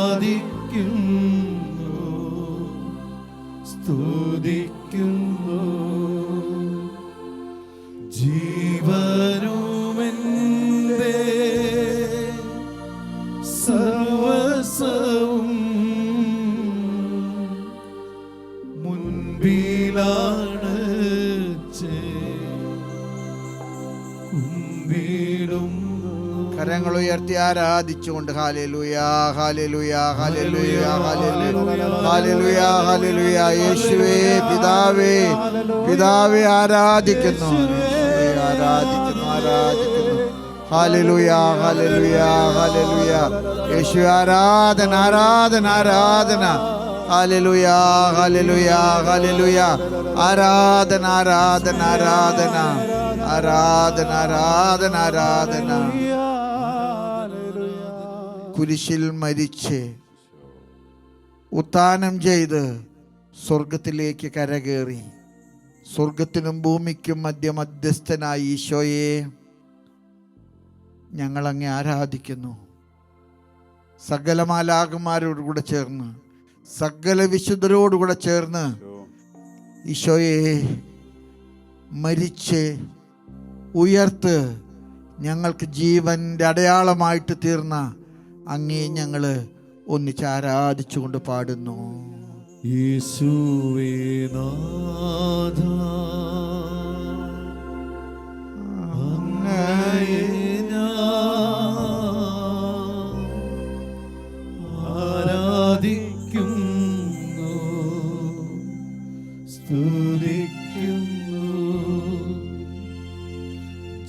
ആരാധിക്കുന്നു, സ്തുതിക്കുന്നു. ജീവനുമെന്റെ സർവസ്വവും മുൻപിൽ കരങ്ങൾ ഉയർത്തി ആരാധിച്ചുകൊണ്ട് ഹല്ലേലൂയാ ഹല്ലേലൂയാ ഹല്ലേലൂയാ ഹല്ലേലൂയാ ഹല്ലേലൂയാ ഹല്ലേലൂയാ. യേശുവേ പിതാവേ പിതാവേ ആരാധിക്കുന്നു ആരാധിക്കുന്നു ആരാധിക്കുന്നു. ഹല്ലേലൂയാ ഹല്ലേലൂയാ ഹല്ലേലൂയാ. യേശുവേ ആരാധന ആരാധന ആരാധന. ഹല്ലേലൂയാ ഹല്ലേലൂയാ ഹല്ലേലൂയാ. ആരാധന ആരാധന ആരാധന ആരാധന ആരാധന ആരാധന. കുരിശിൽ മരിച്ച് ഉത്ഥാനം ചെയ്ത് സ്വർഗത്തിലേക്ക് കരകയറി സ്വർഗത്തിനും ഭൂമിക്കും മധ്യസ്ഥനായി ഈശോയെ ഞങ്ങളങ്ങെ ആരാധിക്കുന്നു. സകല മാലാഖമാരോടുകൂടെ ചേർന്ന് സകല വിശുദ്ധരോടുകൂടെ ചേർന്ന് ഈശോയെ മരിച്ച് ഉയർത്ത് ഞങ്ങൾക്ക് ജീവൻ്റെ അടയാളമായിട്ട് തീർന്ന അങ്ങേ ഞങ്ങൾ ഒന്നിച്ച് ആരാധിച്ചുകൊണ്ട് പാടുന്നു. യേശുവേ നാഥ അങ്ങയെ ഞാൻ ആരാധിക്കുന്നു സ്തുതിക്കുന്നു.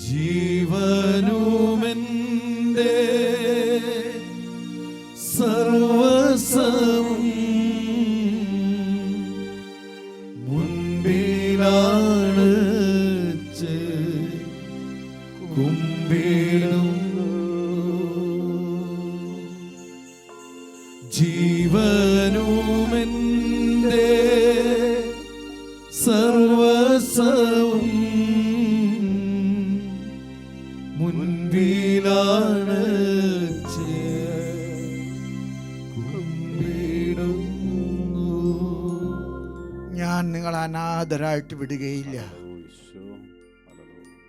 ജീവനുമെൻ്റെ സർവസ്വവും മുൻപിലാണ് കുമ്പിടുന്നു. ജീവനുമെൻ്റെ സർവസ്വവും മുൻപിലാണ് ഞാൻ നിങ്ങളെ അനാഥരായിട്ട് വിടുകയില്ല.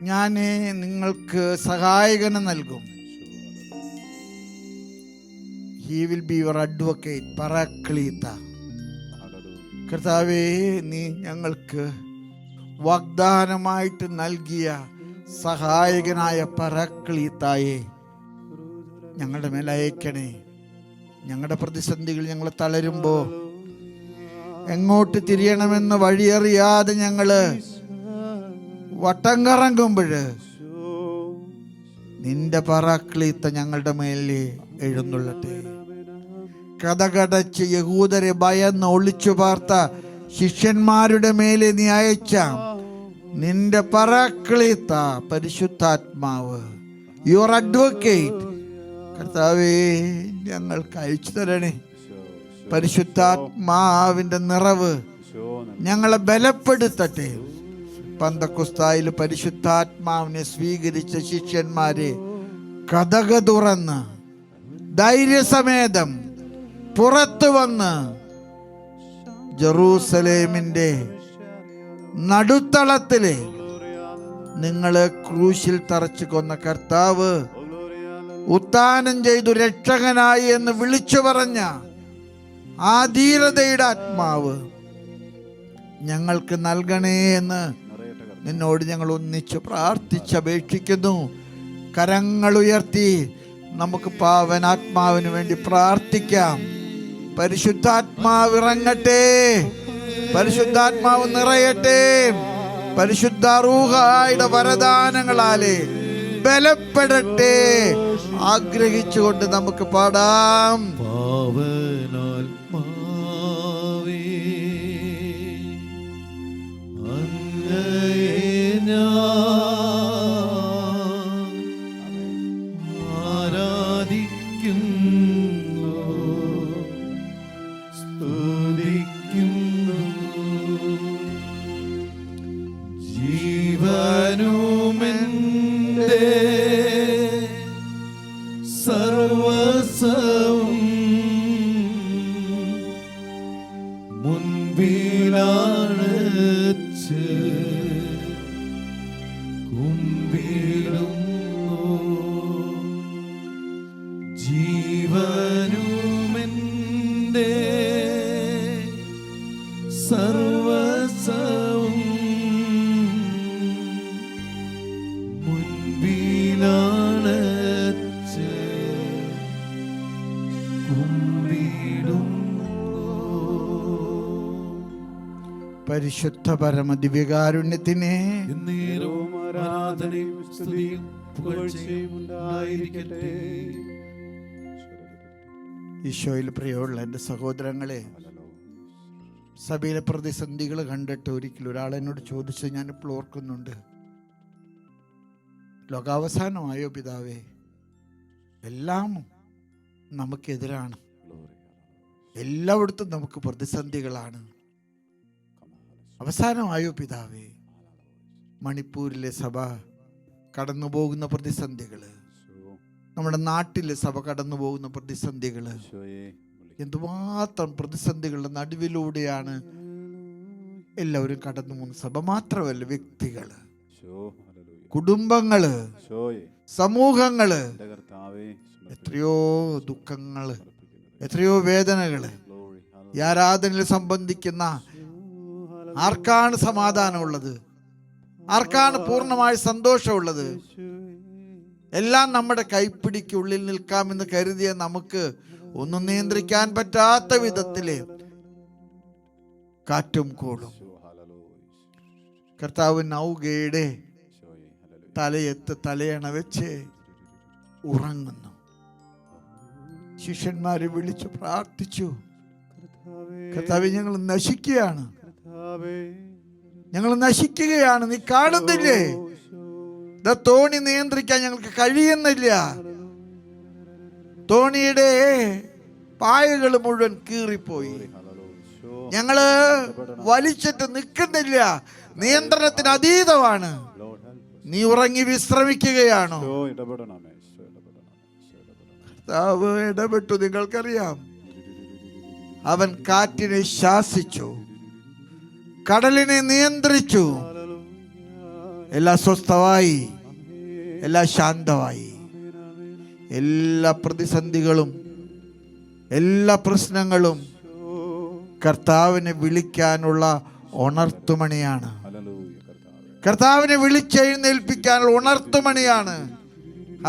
ഞാൻ നിങ്ങൾക്ക് സഹായകനെ നൽകും. He will be your advocate പറാക്ലീത്ത. കർത്താവേ, നീ ഞങ്ങൾക്ക് വാഗ്ദാനമായിട്ട് നൽകിയ സഹായകനായ പറാക്ലീത്തായെ ഞങ്ങളുടെ മേൽ അയക്കണേ. ഞങ്ങളുടെ പ്രതിസന്ധികൾ ഞങ്ങൾ തളരുമ്പോൾ എങ്ങോട്ട് തിരിയണമെന്ന് വഴിയറിയാതെ ഞങ്ങള് വട്ടം കറങ്ങുമ്പോൾ നിന്റെ പറാക്ലീത്ത ഞങ്ങളുടെ മേലെ എഴുന്നള്ളട്ടെ. കഥകടച്ച് യഹൂദരെ ഭയന്ന് ഒളിച്ചു പാർത്ത ശിഷ്യന്മാരുടെ മേലെ നീ അയച്ച നിന്റെ പറാക്ലീത്ത പരിശുദ്ധാത്മാവ്, യുവർ അഡ്വക്കേറ്റ് കർത്താവേ, ഞങ്ങൾക്ക് അയച്ചു തരണേ. പരിശുദ്ധാത്മാവിന്റെ നിറവ് ഞങ്ങളെ ബലപ്പെടുത്തട്ടെ. പന്തക്കുസ്തായിൽ പരിശുദ്ധാത്മാവിനെ സ്വീകരിച്ച ശിഷ്യന്മാരെ കതക തുറന്ന് ധൈര്യസമേതം പുറത്തു വന്ന് ജെറൂസലേമിന്റെ നടുത്തളത്തിലെ നിങ്ങളെ ക്രൂശിൽ തറച്ചു കൊന്ന കർത്താവ് ഉത്ഥാനം ചെയ്തു രക്ഷകനായി എന്ന് വിളിച്ചു പറഞ്ഞ ആ ധീരതയുടെ ആത്മാവ് ഞങ്ങൾക്ക് നൽകണേ എന്ന് നിന്നോട് ഞങ്ങൾ ഒന്നിച്ച് പ്രാർത്ഥിച്ചപേക്ഷിക്കുന്നു. കരങ്ങൾ ഉയർത്തി നമുക്ക് പാവനാത്മാവിന് വേണ്ടി പ്രാർത്ഥിക്കാം. പരിശുദ്ധാത്മാവ് ഇറങ്ങട്ടെ, പരിശുദ്ധാത്മാവ് നിറയട്ടെ. പരിശുദ്ധ റൂഹായുടെ വരദാനങ്ങളാലെ ബലപ്പെടട്ടെ. ആഗ്രഹിച്ചുകൊണ്ട് നമുക്ക് പാടാം. പാവനാത്മാവേ അങ്ങയെ ഞാൻ ആരാധിക്കുന്നു സ്തുതിക്കുന്നു. ജീവനുമെൻ്റെ സർവസ്വവും മുൻപിലാണ് കുമ്പിടുന്നു. ജീവനുമെൻ്റെ സർവസ്വവും മുൻപിലാണ് പരിശുദ്ധ പരമ ദിവ്യകാരുണ്യത്തിനെ എന്നേരവും ആരാധനയും സ്തുതിയും പുകഴ്ചയും ഉണ്ടായിരിക്കട്ടെ. ഈശോയിൽ പ്രിയമുള്ള എൻ്റെ സഹോദരങ്ങളെ, സഭയിലെ പ്രതിസന്ധികൾ കണ്ടിട്ട് ഒരിക്കലും ഒരാളെന്നോട് ചോദിച്ചത് ഞാനിപ്പോൾ ഓർക്കുന്നുണ്ട്. ലോകാവസാനമായോ പിതാവേ? എല്ലാം നമുക്കെതിരാണ്, എല്ലായിടത്തും നമുക്ക് പ്രതിസന്ധികളാണ്. അവസാനമായോ പിതാവേ? മണിപ്പൂരിലെ സഭ കടന്നു പോകുന്ന പ്രതിസന്ധികൾ, നമ്മുടെ നാട്ടിലെ സഭ കടന്നു പോകുന്ന പ്രതിസന്ധികൾ, എന്തുമാത്രം പ്രതിസന്ധികളുടെ നടുവിലൂടെയാണ് എല്ലാവരും കടന്നു പോകുന്ന. സഭ മാത്രമല്ല, വ്യക്തികള്, കുടുംബങ്ങള്, സമൂഹങ്ങള്, എത്രയോ ദുഃഖങ്ങള്, എത്രയോ വേദനകള്. ഈ ആരാധനയിൽ സംബന്ധിക്കുന്ന ആർക്കാണ് സമാധാനമുള്ളത്? ആർക്കാണ് പൂർണ്ണമായ സന്തോഷമുള്ളത്? എല്ലാം നമ്മുടെ കൈപ്പിടിക്കുള്ളിൽ നിൽക്കാമെന്ന് കരുതിയ നമുക്ക് ഒന്നും നിയന്ത്രിക്കാൻ പറ്റാത്ത വിധത്തില് കാറ്റും കൂടും. കർത്താവ് നൗകയുടെ തലയണ വെച്ച് ഉറങ്ങുന്നു. ശിഷ്യന്മാരെ വിളിച്ചു പ്രാർത്ഥിച്ചു, കർത്താവേ, ഞങ്ങൾ നശിക്കുകയാണ്, ഞങ്ങൾ നശിക്കുകയാണ്, നീ കാണുന്നില്ലേ? തോണി നിയന്ത്രിക്കാൻ ഞങ്ങൾക്ക് കഴിയുന്നില്ല. തോണിയുടെ പായകൾ മുഴുവൻ കീറിപ്പോയി, ഞങ്ങള് വലിച്ചിട്ട് നിൽക്കുന്നില്ല, നിയന്ത്രണത്തിന് അതീതമാണ്. നീ ഉറങ്ങി വിശ്രമിക്കുകയാണോ? കർത്താവ് ഇടപെട്ടു. നിങ്ങൾക്കറിയാം, അവൻ കാറ്റിനെ ശാസിച്ചു, കടലിനെ നിയന്ത്രിച്ചു. എല്ലാം സ്വസ്ഥമായി, എല്ലാം ശാന്തമായി. എല്ലാ പ്രതിസന്ധികളും, എല്ലാ പ്രശ്നങ്ങളും കർത്താവിനെ വിളിക്കാനുള്ള ഉണർത്തുമണിയാണ്. കർത്താവിനെ വിളിച്ചെഴുന്നേൽപ്പിക്കാനുള്ള ഉണർത്തുമണിയാണ്.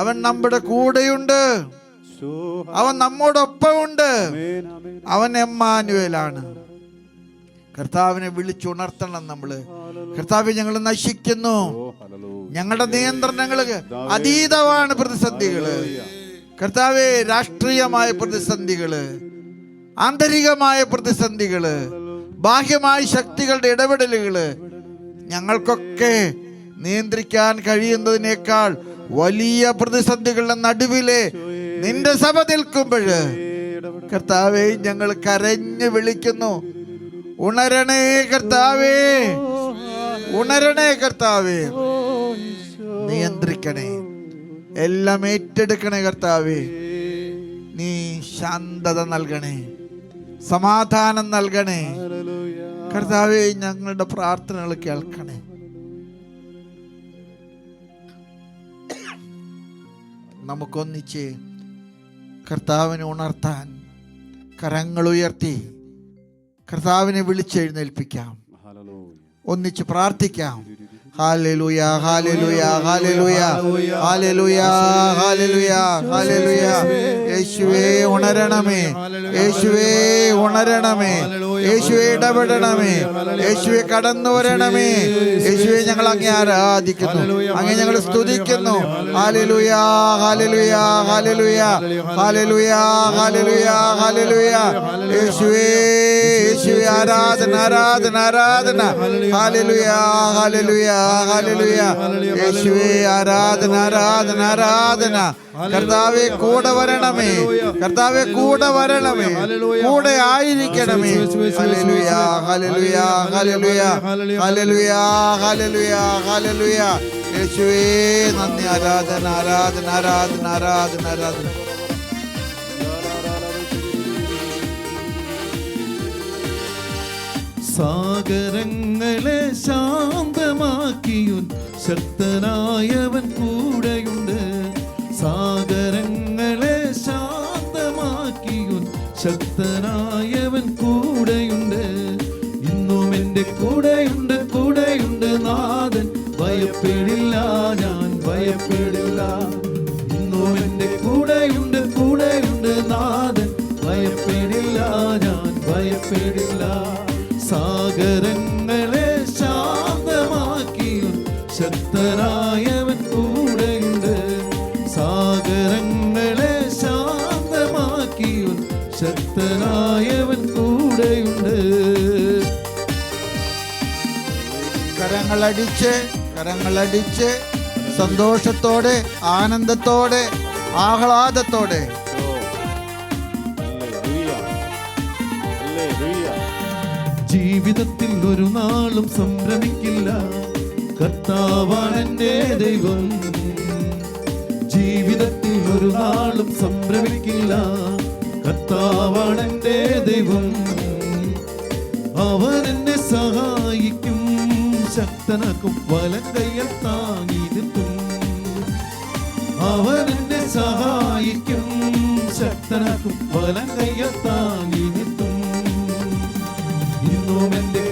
അവൻ നമ്മുടെ കൂടെയുണ്ട്, അവൻ നമ്മോടൊപ്പമുണ്ട്, അവൻ എമ്മാനുവേലാണ്. കർത്താവിനെ വിളിച്ചുണർത്തണം നമ്മള്. കർത്താവെ, ഞങ്ങൾ നശിക്കുന്നു, ഞങ്ങളുടെ നിയന്ത്രണങ്ങൾ അതീതമാണ് പ്രതിസന്ധികള്. കർത്താവെ, രാഷ്ട്രീയമായ പ്രതിസന്ധികള്, ആന്തരികമായ പ്രതിസന്ധികള്, ബാഹ്യമായ ശക്തികളുടെ ഇടപെടലുകള്, ഞങ്ങൾക്കൊക്കെ നിയന്ത്രിക്കാൻ കഴിയുന്നതിനേക്കാൾ വലിയ പ്രതിസന്ധികളുടെ നടുവിലെ നിന്റെ സഭ നിൽക്കുമ്പോഴ് കർത്താവെ, ഞങ്ങൾ കരഞ്ഞു വിളിക്കുന്നു, ഉണരണേ കർത്താവേ, ഉണരണേ കർത്താവേ, നിയന്ത്രിക്കണേ, എല്ലാം ഏറ്റെടുക്കണേ കർത്താവേ. നീ ശാന്തത നൽകണേ, സമാധാനം നൽകണേ കർത്താവേ. ഞങ്ങളുടെ പ്രാർത്ഥനകൾ കേൾക്കണേ. നമുക്കൊന്നിച്ച് കർത്താവിനെ ഉണർത്താൻ കരങ്ങൾ ഉയർത്തി കർത്താവിനെ വിളിച്ചെഴുന്നേൽപ്പിക്കാം, ഒന്നിച്ച് പ്രാർത്ഥിക്കാം. ഹല്ലേലൂയ, ഹല്ലേലൂയ, ഹല്ലേലൂയ, ഹല്ലേലൂയ, ഹല്ലേലൂയ, ഹല്ലേലൂയ. യേശുവേ ഉണരണമേ, യേശുവേ ഉണരണമേ, യേശുവേ ഇടപെടണമേ, യേശുവേ കടന്നു വരണമേ. യേശുവേ, ഞങ്ങൾ അങ്ങേ ആരാധിക്കുന്നു, അങ്ങേ ഞങ്ങൾ സ്തുതിക്കുന്നു. ഹല്ലേലൂയ, ഹല്ലേലൂയ, ഹല്ലേലൂയ, ഹല്ലേലൂയ, ഹല്ലേലൂയ, ഹല്ലേലൂയ. യേശുവേ, യേശുവേ, ആരാധന, ആരാധന, ആരാധന. ഹല്ലേലൂയ, ഹല്ലേലൂയ, ഹല്ലേലൂയ. യേശുവേ, ആരാധന, ആരാധന, ആരാധന. കർത്താവേ, കൂടെ വരണമേ, കർത്താവേ, കൂടെ വരണമേ, കൂടെ ആയിരിക്കണമേ. ഹല്ലേലൂയ, ഹല്ലേലൂയ, ഹല്ലേലൂയ, ഹല്ലേലൂയ, ഹല്ലേലൂയ, ഹല്ലേലൂയ. യേശുവേ, നന്ദി, ആരാധന, ആരാധന, ആരാധന, ആരാധന, ആരാധന. സാഗരങ്ങളെ ശാന്തമാക്കിയുൻ ശക്തനായവൻ കൂടെയുണ്ട്. സാഗരങ്ങളെ ശാന്തമാക്കിയുൻ ശക്തനായവൻ കൂടെയുണ്ട്. ഇന്നും എൻ്റെ കൂടെയുണ്ട്, കൂടെയുണ്ട് നാഥൻ. ഭയപ്പെടില്ല, ഞാൻ ഭയപ്പെടില്ല. ഇന്നും എൻ്റെ കൂടെയുണ്ട്, കൂടെയുണ്ട് നാഥൻ. ഭയപ്പെടില്ല, ഞാൻ ഭയപ്പെടില്ല. സാഗരങ്ങളെ ശക്തനായവൻ കൂടെയുണ്ട്. സാഗരങ്ങളെ ശാന്തമാക്കിയോൻ ശക്തനായവൻ കൂടെയുണ്ട്. കരങ്ങളടിച്ച് സന്തോഷത്തോടെ, ആനന്ദത്തോടെ, ആഹ്ലാദത്തോടെ ജീവിതത്തിൽ ഒരു നാളും സംഭ്രമിക്കില്ല, കർത്താവാണ് എൻ്റെ ദൈവം. ജീവിതത്തിൽ ഒരു നാളും സംഭ്രമിക്കില്ല, കർത്താവാണ് എൻ്റെ ദൈവം. അവൻ എന്നെ സഹായിക്കും, ശക്തനാക്കും, വലം കയ്യിൽ താങ്ങി നിർത്തും. അവൻ എന്നെ സഹായിക്കും, ശക്തനാക്കും, വലം കയ്യിൽ താങ്ങി നിർത്തും. ഇന്നും എന്റെ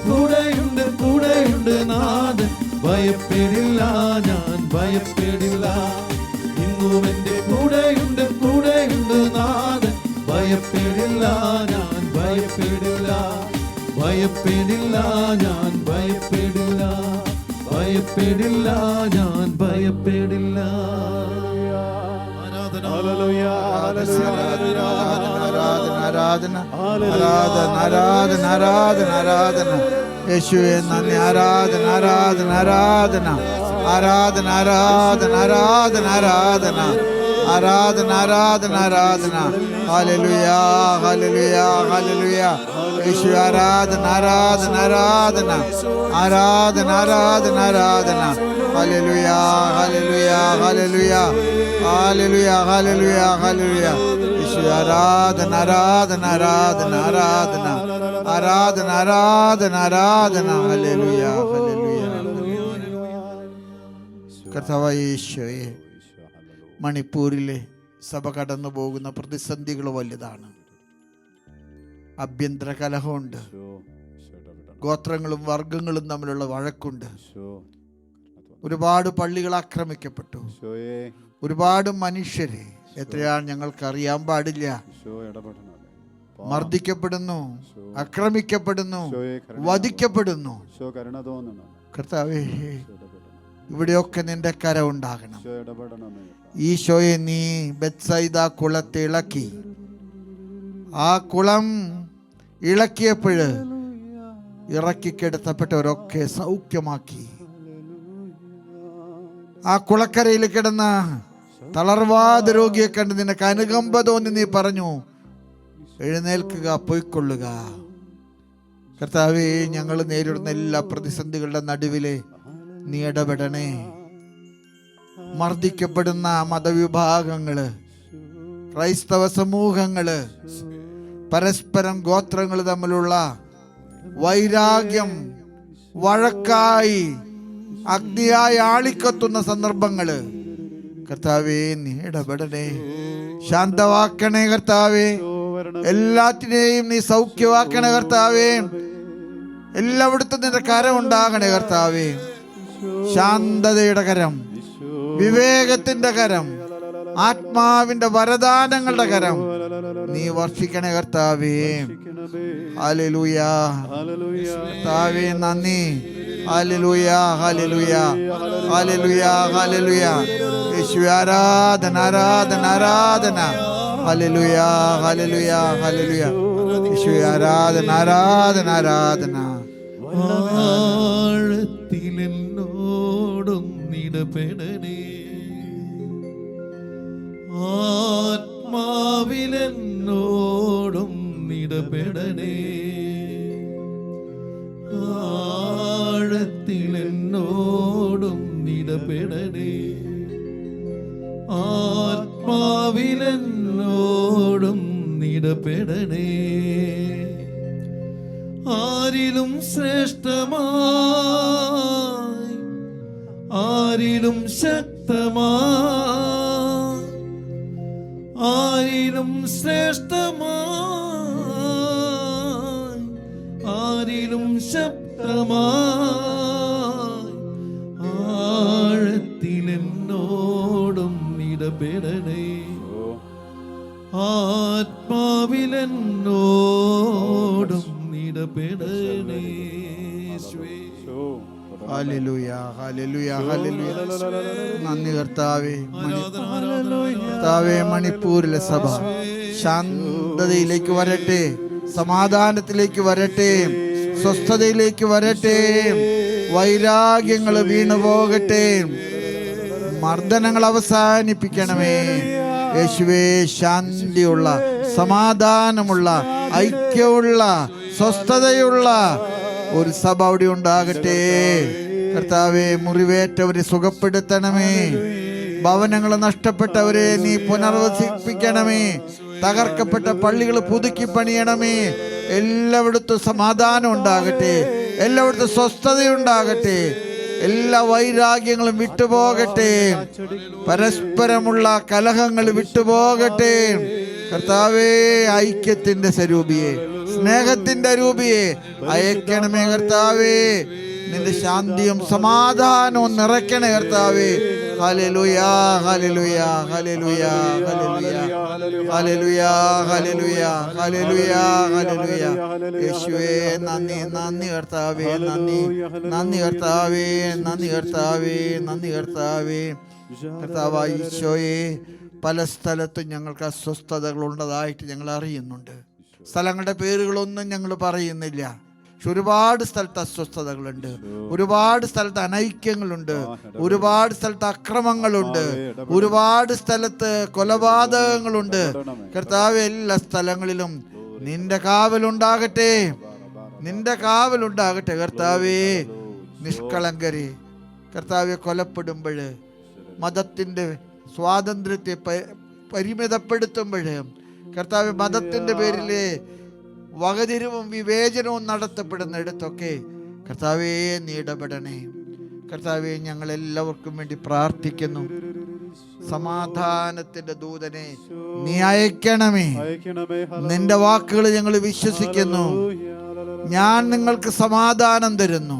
കൂടെയുണ്ട് നാഥൻ, ഭയപ്പെടില്ല, ഞാൻ ഭയപ്പെടില്ല. ഇന്നും എന്റെ കൂടെയുണ്ട് നാഥൻ, ഭയപ്പെടില്ല, ഞാൻ ഭയപ്പെടില്ല. ഭയപ്പെടില്ല, ഞാൻ ഭയപ്പെടില്ല. ഭയപ്പെടില്ല, ഞാൻ ഭയപ്പെടില്ല. ആരാധന, ആരാധന യേശുവേ നന്ദി. ആരാധന ആരാധന ആരാധന ആരാധന ആരാധന ആരാധന ആരാധന ആരാധന ആരാധന ആരാധന. ഹല്ലേലൂയ ഹല്ലേലൂയ ഹല്ലേലൂയ. യേശു ആരാധന ആരാധന ആരാധന ആരാധന ആരാധന ആരാധന. ഹല്ലേലൂയ ഹല്ലേലൂയ ഹല്ലേലൂയ ഹല്ലേലൂയ ഹല്ലേലൂയ ഹല്ലേലൂയ. യേശു ആരാധന ആരാധന ആരാധന ആരാധന ആരാധന ആരാധന ആരാധന. ഹല്ലേലൂയ ഹല്ലേലൂയ. കർത്താവായ യേശുവേ, മണിപ്പൂരിലെ സഭ കടന്നു പോകുന്ന പ്രതിസന്ധികൾ വലുതാണ്. ആഭ്യന്തര കലഹമുണ്ട്, ഗോത്രങ്ങളും വർഗങ്ങളും തമ്മിലുള്ള വഴക്കുണ്ട്. ഒരുപാട് പള്ളികൾ ആക്രമിക്കപ്പെട്ടു, ഒരുപാട് മനുഷ്യരെ എത്രയാണ് ഞങ്ങൾക്ക് അറിയാൻ പാടില്ല മർദ്ദിക്കപ്പെടുന്നു, ആക്രമിക്കപ്പെടുന്നു, വധിക്കപ്പെടുന്നു. കർത്താവേ, ഇവിടെയൊക്കെ നിന്റെ കര ഉണ്ടാകണം. ഈശോയെ, നീ ബെത്സൈദ കുളത്തെ ഇളക്കി. ആ കുളം ഇളക്കിയപ്പോഴ് ഇറക്കിക്കെടുത്തപ്പെട്ടവരൊക്കെ സൗഖ്യമാക്കി. ആ കുളക്കരയിൽ കിടന്ന തളർവാദ രോഗിയെ കണ്ട് നിനക്ക് അനുകമ്പ തോന്നി. നീ പറഞ്ഞു, എഴുന്നേൽക്കുക, പൊയ്ക്കൊള്ളുക. കർത്താവേ, ഞങ്ങൾ നേരിടുന്ന എല്ലാ പ്രതിസന്ധികളുടെ നടുവിലെ നീ ഇടപെടണേ. മർദ്ദിക്കപ്പെടുന്ന മതവിഭാഗങ്ങള്, ക്രൈസ്തവ സമൂഹങ്ങള്, പരസ്പരം ഗോത്രങ്ങൾ തമ്മിലുള്ള വൈരാഗ്യം വഴക്കായി അഗ്നിയായി ആളിക്കത്തുന്ന സന്ദർഭങ്ങള്, കർത്താവേ നീ ഇടപെടണേ, ശാന്തവാക്കണേ കർത്താവേ. എല്ലാറ്റിനെയും നീ സൗഖ്യവാക്കണേ കർത്താവേ. എല്ലായിടത്തും നിന്റെ കരം ഉണ്ടാകണേ കർത്താവേ. ശാന്തതയുടെ കരം, വിവേകത്തിന്റെ കരം, ആത്മാവിന്റെ വരദാനങ്ങളുടെ കരം നീ വർഷിക്കണേ കർത്താവേ. ഹല്ലേലൂയ കർത്താവേ, നന്ദി. ഹല്ലേലൂയ ഹല്ലേലൂയ ഹല്ലേലൂയ ഹല്ലേലൂയ. യേശുവേ, ആരാധന ആരാധന ആരാധന. ഹല്ലേലൂയ ഹല്ലേലൂയ ഹല്ലേലൂയ. യേശുവേ, ആരാധന ആരാധന ആരാധന. ആഴത്തിലെന്നോടൊന്നിടപെടണേ, ആത്മാവിലെന്നോടൊന്നിടപെടണേ. ആഴത്തിലെന്നോടൊന്നിടപെടണേ, ആത്മാവിലെന്നോടൊന്നിടപെടണേ. ആരിലും ശ്രേഷ്ഠമായി, ആരിലും ശക്തമായി, ആരിലും ശ്രേഷ്ഠമായി, ആരിലും ശക്തമായി. ആഴത്തിലെന്നോടും ഇടപെടണേ, ആത്മാവിലെന്നോടും ഇടപെടണേ. ഹല്ലേലൂയ, ഹല്ലേലൂയ, ഹല്ലേലൂയ. നന്ദി കർത്താവേ. കർത്താവേ, മണിപ്പൂരിലെ സഭ ശാന്തതയിലേക്ക് വരട്ടെ, സമാധാനത്തിലേക്ക് വരട്ടെ, സ്വസ്ഥതയിലേക്ക് വരട്ടെ. വൈരാഗ്യങ്ങൾ വീണു പോകട്ടെ, മർദ്ദനങ്ങൾ അവസാനിപ്പിക്കണമേ യേശുവേ. ശാന്തിയുള്ള, സമാധാനമുള്ള, ഐക്യമുള്ള, സ്വസ്ഥതയുള്ള ഒരു സഭ അവിടെ ഉണ്ടാകട്ടെ കർത്താവേ. മുറിവേറ്റവരെ സുഖപ്പെടുത്തണമേ, ഭവനങ്ങൾ നഷ്ടപ്പെട്ടവരെ നീ പുനർവസിപ്പിക്കണമേ, തകർക്കപ്പെട്ട പള്ളികൾ പുതുക്കി പണിയണമേ. എല്ലായിടത്തും സമാധാനം ഉണ്ടാകട്ടെ, എല്ലായിടത്തും സ്വസ്ഥതയുണ്ടാകട്ടെ, എല്ലാ വൈരാഗ്യങ്ങളും വിട്ടുപോകട്ടെ, പരസ്പരമുള്ള കലഹങ്ങൾ വിട്ടുപോകട്ടെ കർത്താവേ. ഐക്യത്തിന്റെ സ്വരൂപിയെ, സ്നേഹത്തിന്റെ രൂപിയെ അയക്കണമേ കർത്താവേ. നിന്റെ ശാന്തിയും സമാധാനവും നിറയ്ക്കണേ കർത്താവേ. ഹല്ലേലൂയ, ഹല്ലേലൂയ, ഹല്ലേലൂയ, ഹല്ലേലൂയ, ഹല്ലേലൂയ, ഹല്ലേലൂയ, ഹല്ലേലൂയ, ഹല്ലേലൂയ. യേശുവേ നന്ദി, നന്ദി കർത്താവേ, നന്ദി, നന്ദി കർത്താവേ, നന്ദി കർത്താവേ, നന്ദി കർത്താവേ. കർത്താവായ ഈശോയെ, പല സ്ഥലത്തും ഞങ്ങൾക്ക് അസ്വസ്ഥതകൾ ഉള്ളതായിട്ട് ഞങ്ങൾ അറിയുന്നുണ്ട്. സ്ഥലങ്ങളുടെ പേരുകളൊന്നും ഞങ്ങൾ പറയുന്നില്ല. പക്ഷെ ഒരുപാട് സ്ഥലത്ത് അസ്വസ്ഥതകളുണ്ട്, ഒരുപാട് സ്ഥലത്ത് അനൈക്യങ്ങളുണ്ട്, ഒരുപാട് സ്ഥലത്ത് അക്രമങ്ങളുണ്ട്, ഒരുപാട് സ്ഥലത്ത് കൊലപാതകങ്ങളുണ്ട്. കർത്താവ്, എല്ലാ സ്ഥലങ്ങളിലും നിന്റെ കാവലുണ്ടാകട്ടെ, നിന്റെ കാവലുണ്ടാകട്ടെ കർത്താവേ. നിഷ്കളങ്കരെ കർത്താവെ കൊലപ്പെടുമ്പോൾ, മതത്തിൻ്റെ സ്വാതന്ത്ര്യത്തെ പരിമിതപ്പെടുത്തുമ്പോൾ കർത്താവ്, മതത്തിൻ്റെ പേരിൽ വകതിരിവും വിവേചനവും നടത്തപ്പെടുന്നിടത്തൊക്കെ കർത്താവേ നീ ഇടപെടണേ കർത്താവേ. ഞങ്ങളെല്ലാവർക്കും വേണ്ടി പ്രാർത്ഥിക്കുന്നു. സമാധാനത്തിന്റെ ദൂതനെ നീ അയക്കണമേ. നിന്റെ വാക്കുകൾ ഞങ്ങൾ വിശ്വസിക്കുന്നു. ഞാൻ നിങ്ങൾക്ക് സമാധാനം തരുന്നു.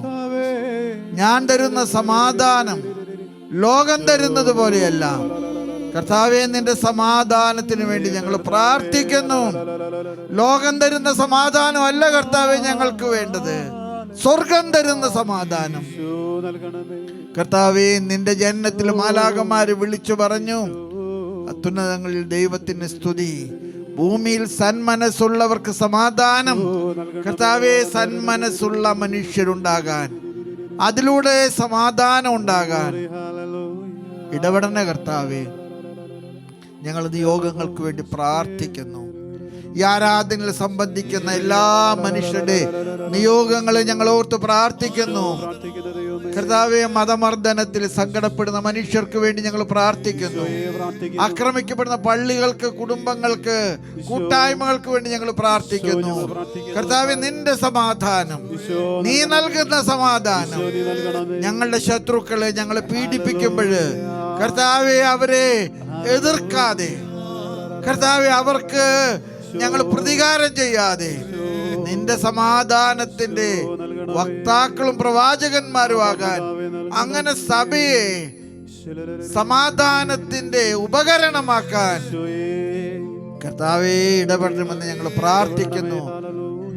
ഞാൻ തരുന്ന സമാധാനം ലോകം തരുന്നത് പോലെയല്ല കർത്താവേ. നിന്റെ സമാധാനത്തിന് വേണ്ടി ഞങ്ങൾ പ്രാർത്ഥിക്കുന്നു. ലോകം തരുന്ന സമാധാനമല്ല കർത്താവേ ഞങ്ങൾക്ക് വേണ്ടത്, സ്വർഗം തരുന്ന സമാധാനം കർത്താവേ. നിന്റെ ജനനത്തിൽ മാലാഖമാര് വിളിച്ചു പറഞ്ഞു, അത്യുന്നതങ്ങളിൽ ദൈവത്തിന് സ്തുതി, ഭൂമിയിൽ സന്മനസ്സുള്ളവർക്ക് സമാധാനം. കർത്താവേ, സന്മനസ്സുള്ള മനുഷ്യരുണ്ടാകാൻ, അതിലൂടെ സമാധാനം ഉണ്ടാകാൻ ഇടപെടണ കർത്താവേ. ഞങ്ങൾ നിയോഗങ്ങൾക്ക് വേണ്ടി പ്രാർത്ഥിക്കുന്നു. ഈ ആരാധനയിൽ സംബന്ധിക്കുന്ന എല്ലാ മനുഷ്യരുടെ നിയോഗങ്ങളെ ഞങ്ങൾ ഓർത്ത് പ്രാർത്ഥിക്കുന്നു കർത്താവേ. മതമർദ്ദനത്തിൽ സങ്കടപ്പെടുന്ന മനുഷ്യർക്ക് വേണ്ടി ഞങ്ങൾ പ്രാർത്ഥിക്കുന്നു. ആക്രമിക്കപ്പെടുന്ന പള്ളികൾക്ക്, കുടുംബങ്ങൾക്ക്, കൂട്ടായ്മകൾക്ക് വേണ്ടി ഞങ്ങൾ പ്രാർത്ഥിക്കുന്നു കർത്താവേ. നിന്റെ സമാധാനം, നീ നൽകുന്ന സമാധാനം ഞങ്ങളുടെ ശത്രുക്കളെ ഞങ്ങളെ പീഡിപ്പിക്കുമ്പോൾ കർത്താവേ, അവരെ എതിർക്കാതെ കർത്താവേ, അവർക്ക് ഞങ്ങൾ പ്രതികാരം ചെയ്യാതെ നിന്റെ സമാധാനത്തിന്റെ വക്താക്കളും പ്രവാചകന്മാരും ആകാൻ, അങ്ങനെ സഭയെ സമാധാനത്തിന്റെ ഉപകരണമാക്കാൻ കർത്താവേ ഇടപെടണമെന്ന് ഞങ്ങൾ പ്രാർത്ഥിക്കുന്നു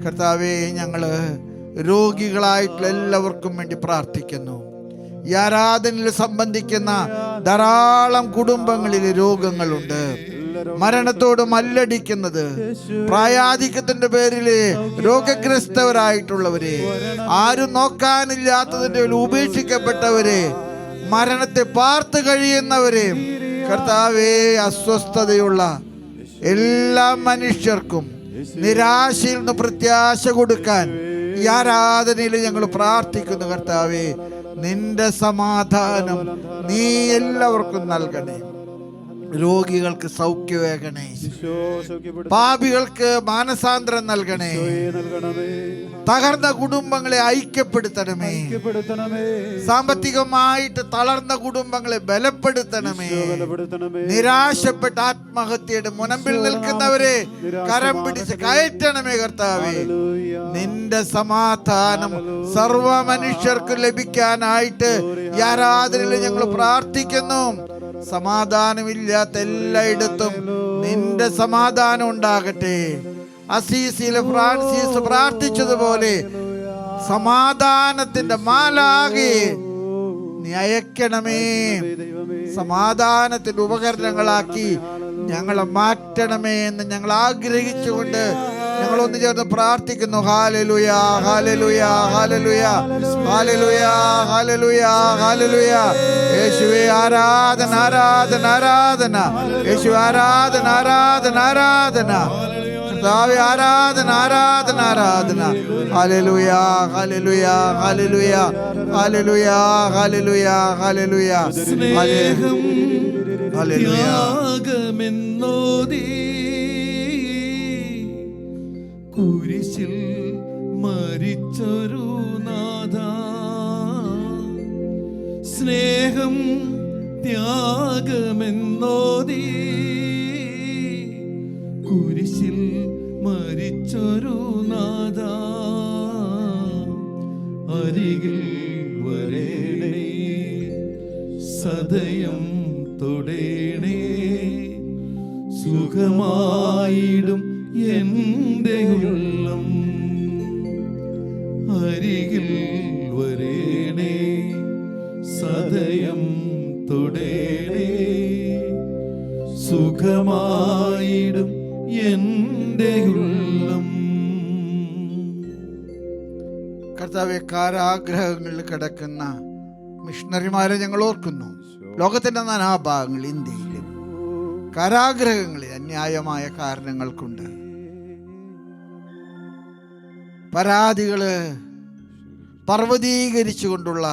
കർത്താവേ. ഞങ്ങള് രോഗികളായിട്ടുള്ള എല്ലാവർക്കും വേണ്ടി പ്രാർത്ഥിക്കുന്നു. ഈ ആരാധനയിൽ സംബന്ധിക്കുന്ന ധാരാളം കുടുംബങ്ങളിൽ രോഗങ്ങളുണ്ട്, മരണത്തോട് മല്ലടിക്കുന്നത്, പ്രായാധിക്യത്തിന്റെ പേരില് രോഗഗ്രസ്തവരായിട്ടുള്ളവര്, ആരും നോക്കാനില്ലാത്തതിന്റെ ഉപേക്ഷിക്കപ്പെട്ടവര്, മരണത്തെ പാർത്ത് കഴിയുന്നവര് കർത്താവേ. അസ്വസ്ഥതയുള്ള എല്ലാ മനുഷ്യർക്കും നിരാശയിൽ നിന്ന് പ്രത്യാശ കൊടുക്കാൻ ഈ ആരാധനയിൽ ഞങ്ങൾ പ്രാർത്ഥിക്കുന്നു കർത്താവേ. നിന്റെ സമാധാനം നീ എല്ലാവർക്കും നൽകണേ. രോഗികൾക്ക് സൗഖ്യമേകണേ, പാപികൾക്ക് മാനസാന്തരം നൽകണേ, തകർന്ന കുടുംബങ്ങളെ ഐക്യപ്പെടുത്തണമേ, സാമ്പത്തികമായിട്ട് തളർന്ന കുടുംബങ്ങളെ ബലപ്പെടുത്തണമേ, നിരാശപ്പെട്ട ആത്മഹത്യയുടെ മുനമ്പിൽ നിൽക്കുന്നവരെ കരം പിടിച്ച് കയറ്റണമേ കർത്താവേ. നിന്റെ സമാധാനം സർവ മനുഷ്യർക്കും ലഭിക്കാനായിട്ട് ഈ ആരാധനയിൽ ഞങ്ങൾ പ്രാർത്ഥിക്കുന്നു. സമാധാനമില്ലാത്ത എല്ലായിടത്തും നിന്റെ സമാധാനം ഉണ്ടാകട്ടെ. അസീസിയിലെ ഫ്രാൻസിസ് പ്രാർത്ഥിച്ചതുപോലെ സമാധാനത്തിന്റെ മാലാഖയെ നീ അയക്കണമേ. സമാധാനത്തിന്റെ ഉപകരണങ്ങളാക്കി ഞങ്ങളെ മാറ്റണമേ എന്ന് ഞങ്ങൾ ആഗ്രഹിച്ചുകൊണ്ട് ഞങ്ങൾ ഒന്ന് ചേർന്ന് പ്രാർത്ഥിക്കുന്നു. ഹല്ലേലൂയ, ഹല്ലേലൂയ, ഹല്ലേലൂയ, ഹല്ലേലൂയ, ഹല്ലേലൂയ, ഹല്ലേലൂയ. യേശുവേ ആരാധന, ആരാധന, ആരാധന. യേശുവേ ആരാധന, ആരാധന, ആരാധന. കർത്താവേ ആരാധന, ആരാധന, ആരാധന. ഹല്ലേലൂയ, ഹല്ലേലൂയ, ഹല്ലേലൂയ, ഹല്ലേലൂയ, ഹല്ലേലൂയ, ഹല്ലേലൂയ. സ്നേഹം ഹല്ലേലൂയ. ത്യാഗമെന്നോതി കുരിശിൽ മരിച്ചൊരു നാഥ, സ്നേഹം ത്യാഗമെന്നോതി കുരിശിൽ മരിച്ചൊരു നാഥ, അരികിൽ വരേണേ സദയം തൊടേണേ, സുഖമായിടും എൻ്റെ ഉള്ളം, അരികിൽ വരേണേ സദയം തൊടേണേ, സുഖമായിടും എൻ്റെ ഉള്ളം. കർത്താവെ, കാരാഗ്രഹങ്ങളിൽ കിടക്കുന്ന മിഷണറിമാരെ ഞങ്ങൾ ഓർക്കുന്നു. ലോകത്തിന്റെ നാനാഭാഗങ്ങൾ, ഇന്ത്യയിലും കാരാഗ്രഹങ്ങളിൽ അന്യായമായ കാരണങ്ങൾ കൊണ്ട്, പരാതികള് പർവ്വതീകരിച്ചുകൊണ്ടുള്ള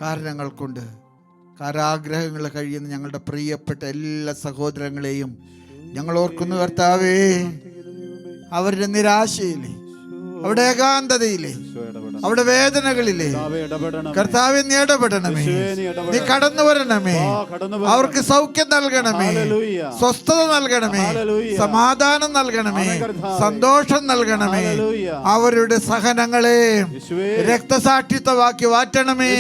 കാരണങ്ങൾ കൊണ്ട് കാരാഗ്രഹങ്ങൾ കഴിയുന്ന ഞങ്ങളുടെ പ്രിയപ്പെട്ട എല്ലാ സഹോദരങ്ങളെയും ഞങ്ങൾ ഓർക്കുന്നു. കർത്താവേ, അവരുടെ നിരാശയിലെ, അവിടെ ഏകാന്തതയിലെ, അവിടെ വേദനകളിലെ കർത്താവേ നീ ഇടപെടണമേ, നീ കടന്നു വരണമേ, അവർക്ക് സൗഖ്യം നൽകണമേ, സ്വസ്ഥത നൽകണമേ, സമാധാനം നൽകണമേ, സന്തോഷം നൽകണമേ. അവരുടെ സഹനങ്ങളെ രക്തസാക്ഷിത്വമാക്കി മാറ്റണമേ,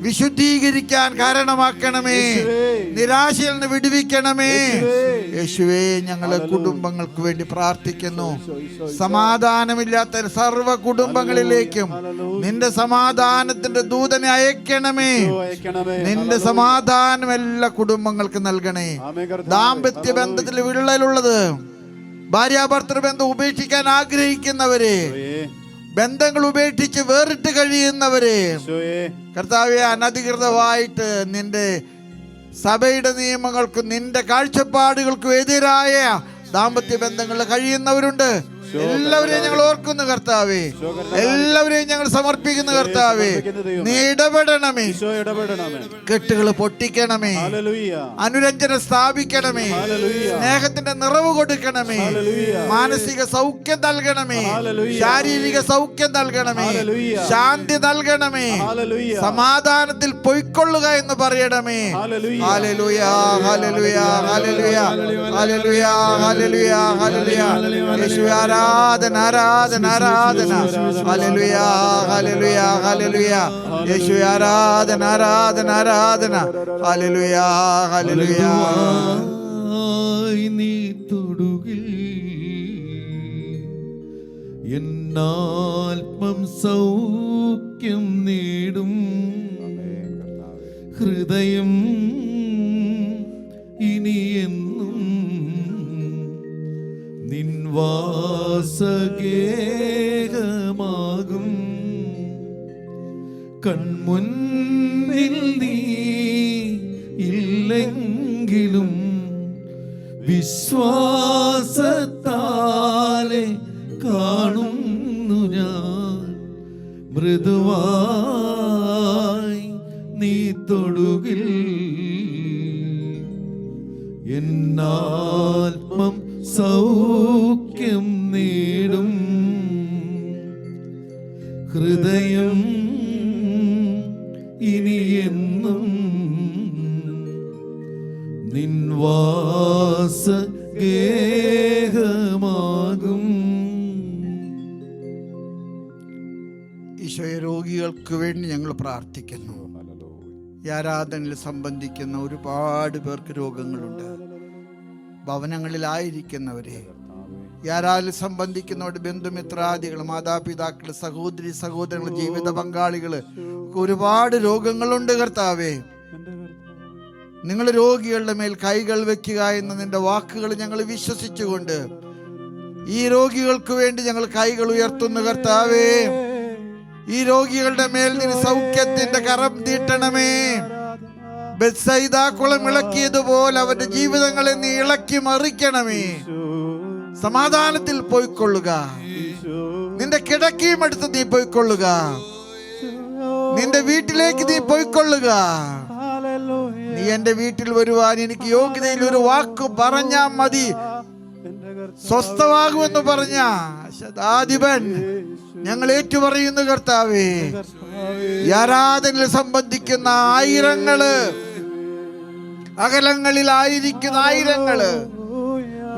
വിശുദ്ധീകരിക്കാൻ കാരണമാക്കണമേ, നിരാശയിൽ നിന്ന് വിടുവിക്കണമേ. യേശുവേ, ഞങ്ങളെ കുടുംബങ്ങൾക്ക് വേണ്ടി പ്രാർത്ഥിക്കുന്നു. സമാധാനമില്ലാത്ത സർവ്വ കുടുംബങ്ങളിലേക്കും നിന്റെ സമാധാനത്തിന്റെ ദൂതനെ അയക്കണമേ. നിന്റെ സമാധാനം എല്ലാ കുടുംബങ്ങൾക്ക് നൽകണേ. ദാമ്പത്യ ബന്ധത്തിൽ വിള്ളലുള്ളത്, ഭാര്യാഭർത്തൃ ബന്ധം ഉപേക്ഷിക്കാൻ ആഗ്രഹിക്കുന്നവരെ, ബന്ധങ്ങൾ ഉപേക്ഷിച്ച് വേറിട്ട് കഴിയുന്നവരെ, കർത്താവേ, അനധികൃതമായിട്ട് നിന്റെ സഭയുടെ നിയമങ്ങൾക്കും നിന്റെ കാഴ്ചപ്പാടുകൾക്കും എതിരായ ദാമ്പത്യ ബന്ധങ്ങളിൽ കഴിയുന്നവരുണ്ട്. എല്ലാവരെയും ഞങ്ങൾ ഓർക്കുന്നു കർത്താവേ, എല്ലാവരെയും ഞങ്ങൾ സമർപ്പിക്കുന്നു കർത്താവേ. നീ ഇടപെടണമേ, കെട്ടുകൾ പൊട്ടിക്കണമേ, അനുരഞ്ജനം സ്ഥാപിക്കണമേ, സ്നേഹത്തിന്റെ നിറവ് കൊടുക്കണമേ, മാനസിക സൗഖ്യം നൽകണമേ, ശാരീരിക സൗഖ്യം നൽകണമേ, ശാന്തി നൽകണമേ, സമാധാനത്തിൽ പൊയ്ക്കൊള്ളുക എന്ന് പറയണമേ. ഹല്ലേലൂയ, ഹല്ലേലൂയ, ഹല്ലേലൂയ, ഹല്ലേലൂയ, ഹല്ലേലൂയ, ഹല്ലേലൂയ. യേശുവേ ആരാധന, ആരാധന, ആരാധന. ഹല്ലേലൂയ, ഹല്ലേലൂയ, ഹല്ലേലൂയ. യേശുവേ ആരാധന, ആരാധന, ആരാധന. ഹല്ലേലൂയ, ഹല്ലേലൂയ. നീ തൊടുകിൽ എന്നാത്മം സൗഖ്യം നേടും, ഹൃദയം ഇനിയെന്നും നിൻവാസഗേഹമാകും. കൺമുന്നിൽ നീ ഇല്ലെങ്കിലും വിശ്വാസത്താലെ കാണുന്നു ഞാൻ, മൃദുവായി നീ തൊടുകിൽ എന്നാത്മം സൗഖ്യം നേടും, ഹൃദയം ഇനിയെന്നും നിൻവാസഗേഹമാകും. ഈശോയെ, രോഗികൾക്ക് വേണ്ടി ഞങ്ങൾ പ്രാർത്ഥിക്കുന്നു. ഈ ആരാധനയിൽ സംബന്ധിക്കുന്ന ഒരുപാട് പേർക്ക് രോഗങ്ങളുണ്ട്. ഭവനങ്ങളിലായിരിക്കുന്നവരെ, യാരാലും സംബന്ധിക്കുന്നവരുടെ ബന്ധുമിത്രാദികൾ, മാതാപിതാക്കൾ, സഹോദരി സഹോദരങ്ങൾ, ജീവിത പങ്കാളികൾ, ഒരുപാട് രോഗങ്ങളുണ്ട് കർത്താവേ. നിങ്ങൾ രോഗികളുടെ മേൽ കൈകൾ വെക്കുക എന്ന നിന്റെ വാക്കുകൾ ഞങ്ങൾ വിശ്വസിച്ചുകൊണ്ട് ഈ രോഗികൾക്ക് വേണ്ടി ഞങ്ങൾ കൈകൾ ഉയർത്തുന്നു കർത്താവേ. ഈ രോഗികളുടെ മേൽ നീ സൗഖ്യത്തിന്റെ കരം നീട്ടണമേ. ബെത്സൈദ കുളം ഇളക്കിയതുപോലെ അവരുടെ ജീവിതങ്ങളെ നീ ഇളക്കി മറിക്കണമേ. സമാധാനത്തിൽ പോയിക്കൊള്ളുക. നിന്റെ കിടക്കയും എടുത്ത് നീ പോയിക്കൊള്ളുക. നിന്റെ വീട്ടിലേക്ക് നീ പോയിക്കൊള്ളുക. നീ എന്റെ വീട്ടിൽ വരുവാൻ എനിക്ക് യോഗ്യതയിൽ ഒരു വാക്ക് പറഞ്ഞാൽ മതി, സ്വസ്ഥമാകുമെന്ന് പറഞ്ഞ ശതാധിപൻ ഞങ്ങൾ ഏറ്റുപറയുന്നു കർത്താവേ. ആരാധനയിൽ സംബന്ധിക്കുന്ന ആയിരങ്ങള്, അകലങ്ങളിലായിരിക്കുന്ന ആയിരങ്ങള്,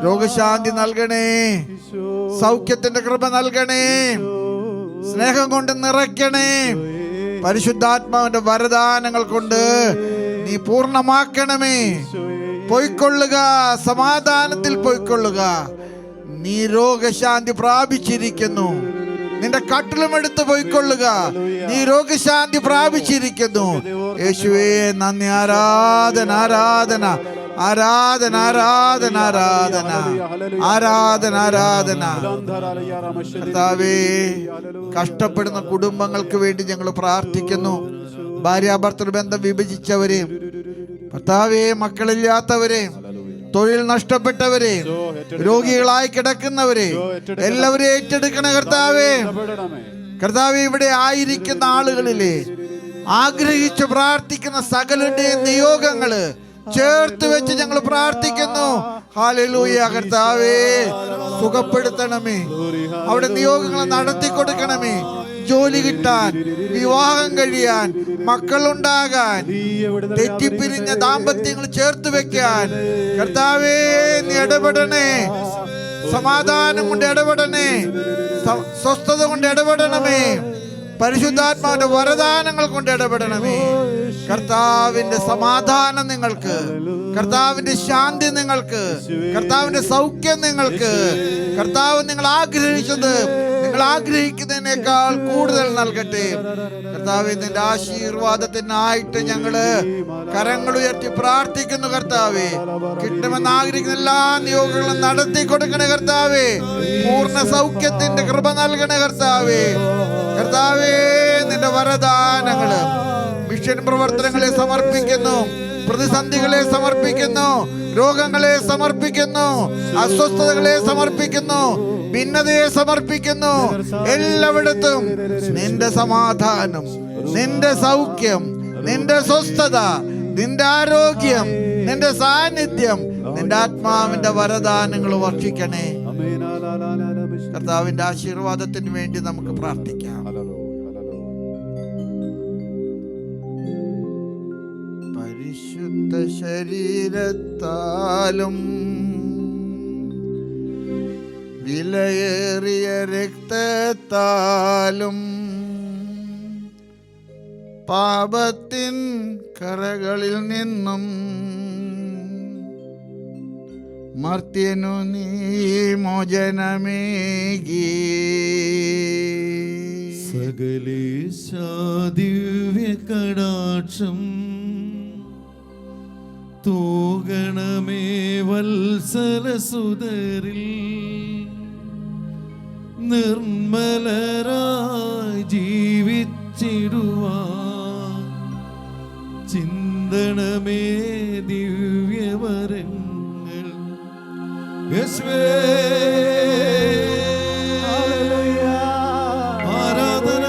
രോഗശാന്തി നൽകണേ, സൗഖ്യത്തിന്റെ കൃപ നൽകണേ, സ്നേഹം കൊണ്ട് നിറയ്ക്കണേ, പരിശുദ്ധാത്മാവിന്റെ വരദാനങ്ങൾ കൊണ്ട് നീ പൂർണ്ണമാക്കണമേ. പോയിക്കൊള്ളുക, സമാധാനത്തിൽ പോയിക്കൊള്ളുക. നീ രോഗശാന്തി പ്രാപിച്ചിരിക്കുന്നു. നിന്റെ കട്ടിലും എടുത്ത് പോയിക്കൊള്ളുക. നീ രോഗശാന്തി പ്രാപിച്ചിരിക്കുന്നു. യേശുവേ നന്ദി. ആരാധന ആരാധന ആരാധന ആരാധന ആരാധന ആരാധന ആരാധന. കർത്താവേ, കഷ്ടപ്പെടുന്ന കുടുംബങ്ങൾക്ക് വേണ്ടി ഞങ്ങൾ പ്രാർത്ഥിക്കുന്നു. ഭാര്യാഭർത്തൃ ബന്ധം വിഭജിച്ചവരെ, കർത്താവേ, മക്കളില്ലാത്തവരെ, തൊഴിൽ നഷ്ടപ്പെട്ടവരെ, രോഗികളായി കിടക്കുന്നവരെ എല്ലാവരും ഏറ്റെടുക്കണ കർത്താവേ. കർത്താവേ, ഇവിടെ ആയിരിക്കുന്ന ആളുകളിലെ ആഗ്രഹിച്ച് പ്രാർത്ഥിക്കുന്ന സകലരുടെയും നിയോഗങ്ങള് ചേർത്ത് വെച്ച് ഞങ്ങൾ പ്രാർത്ഥിക്കുന്നു. ഹല്ലേലൂയ. കർത്താവേ, സുഖപ്പെടുത്തണമേ. അവിടെ നിയോഗങ്ങൾ നടത്തി കൊടുക്കണമേ. ജോലി കിട്ടാൻ, വിവാഹം കഴിയാൻ, മക്കളുണ്ടാകാൻ, തെറ്റിപ്പിരിഞ്ഞ ദാമ്പത്യങ്ങൾ ചേർത്ത് വെക്കാൻ കർത്താവേ നീ ഇടപെടണേ. സമാധാനം കൊണ്ട് ഇടപെടണേ. സ്വസ്ഥത കൊണ്ട് ഇടപെടണമേ. പരിശുദ്ധാത്മാവിന്റെ വരദാനങ്ങൾ കൊണ്ട് ഇടപെടണമേ. കർത്താവിന്റെ സമാധാനം നിങ്ങൾക്ക്, കർത്താവിന്റെ ശാന്തി നിങ്ങൾക്ക്, കർത്താവിന്റെ സൗഖ്യം നിങ്ങൾക്ക്, കർത്താവ് നിങ്ങൾ ആഗ്രഹിച്ചത് നിങ്ങൾ ആഗ്രഹിക്കുന്നതിനേക്കാൾ കൂടുതൽ നൽകട്ടെ. കർത്താവ്, നിന്റെ ആശീർവാദത്തിനായിട്ട് ഞങ്ങള് കരങ്ങൾ ഉയർത്തി പ്രാർത്ഥിക്കുന്നു. കർത്താവേ, കിട്ടുമെന്ന് ആഗ്രഹിക്കുന്ന എല്ലാ നിയോഗങ്ങളും നടത്തി കൊടുക്കണേ കർത്താവേ. പൂർണ്ണ സൗഖ്യത്തിന്റെ കൃപ നൽകണേ കർത്താവേ. കർത്താവേ, നിന്റെ വരദാനങ്ങള്, മിഷൻ പ്രവർത്തനങ്ങളെ സമർപ്പിക്കുന്നു, പ്രതിസന്ധികളെ സമർപ്പിക്കുന്നു, രോഗങ്ങളെ സമർപ്പിക്കുന്നു, അസ്വസ്ഥതകളെ സമർപ്പിക്കുന്നു, ഭിന്നതയെ സമർപ്പിക്കുന്നു. എല്ലായിടത്തും നിന്റെ സമാധാനം, നിന്റെ സൗഖ്യം, നിന്റെ സ്വസ്ഥത, നിന്റെ ആരോഗ്യം, നിന്റെ സാന്നിധ്യം, നിന്റെ ആത്മാവിന്റെ വരദാനങ്ങൾ വർഷിക്കണേ. കർത്താവിന്റെ ആശീർവാദത്തിന് വേണ്ടി നമുക്ക് പ്രാർത്ഥിക്കാം. പരിശുദ്ധ ശരീരത്താലും വിലയേറിയ രക്തത്താലും പാപത്തിൻ കറകളിൽ നിന്നും മർത്യനു നീ മോചനമേകി. സകലേശ ദിവ്യ കടാക്ഷം തൂകണമേ വത്സലസുതരിൽ. നിർമ്മലരായി ജീവിച്ചിടുവാൻ ചിന്തണമേ ദിവ്യവരങ്ങൾ. യേശുവേ ആരാധന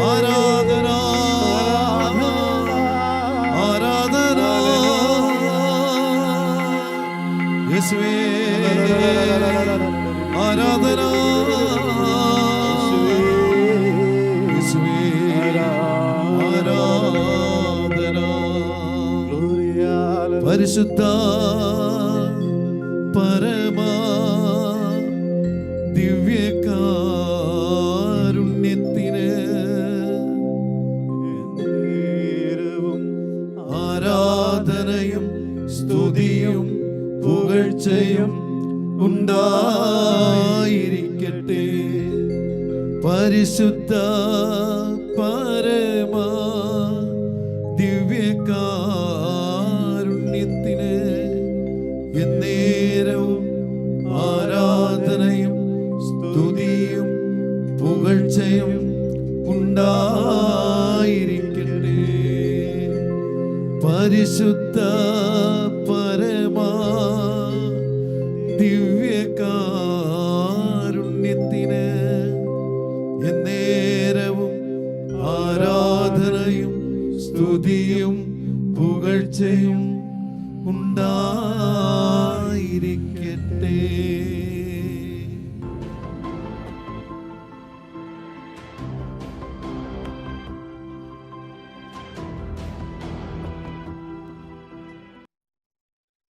ആരാധന ആരാധന. യേശുവേ ആരാധന യേശുവേ ആരാധന. പരിശുദ്ധ പരമ ദിവ്യകാരുണ്യത്തിന് ആരാധനയും സ്തുതിയും ഉണ്ടായിരിക്കട്ടെ. പരിശുദ്ധ പരമ ദിവ്യകാരുണ്യത്തിന് എന്നേരവും ആരാധനയും സ്തുതിയും പുകഴ്ചയും ഉണ്ടായിരിക്കട്ടെ. പരിശുദ്ധ പരമാ ദിവ്യകാരുണ്യത്തിന് എന്നേരവും ആരാധനയും സ്തുതിയും പുകഴ്ചയും ഉണ്ടായിരിക്കട്ടെ.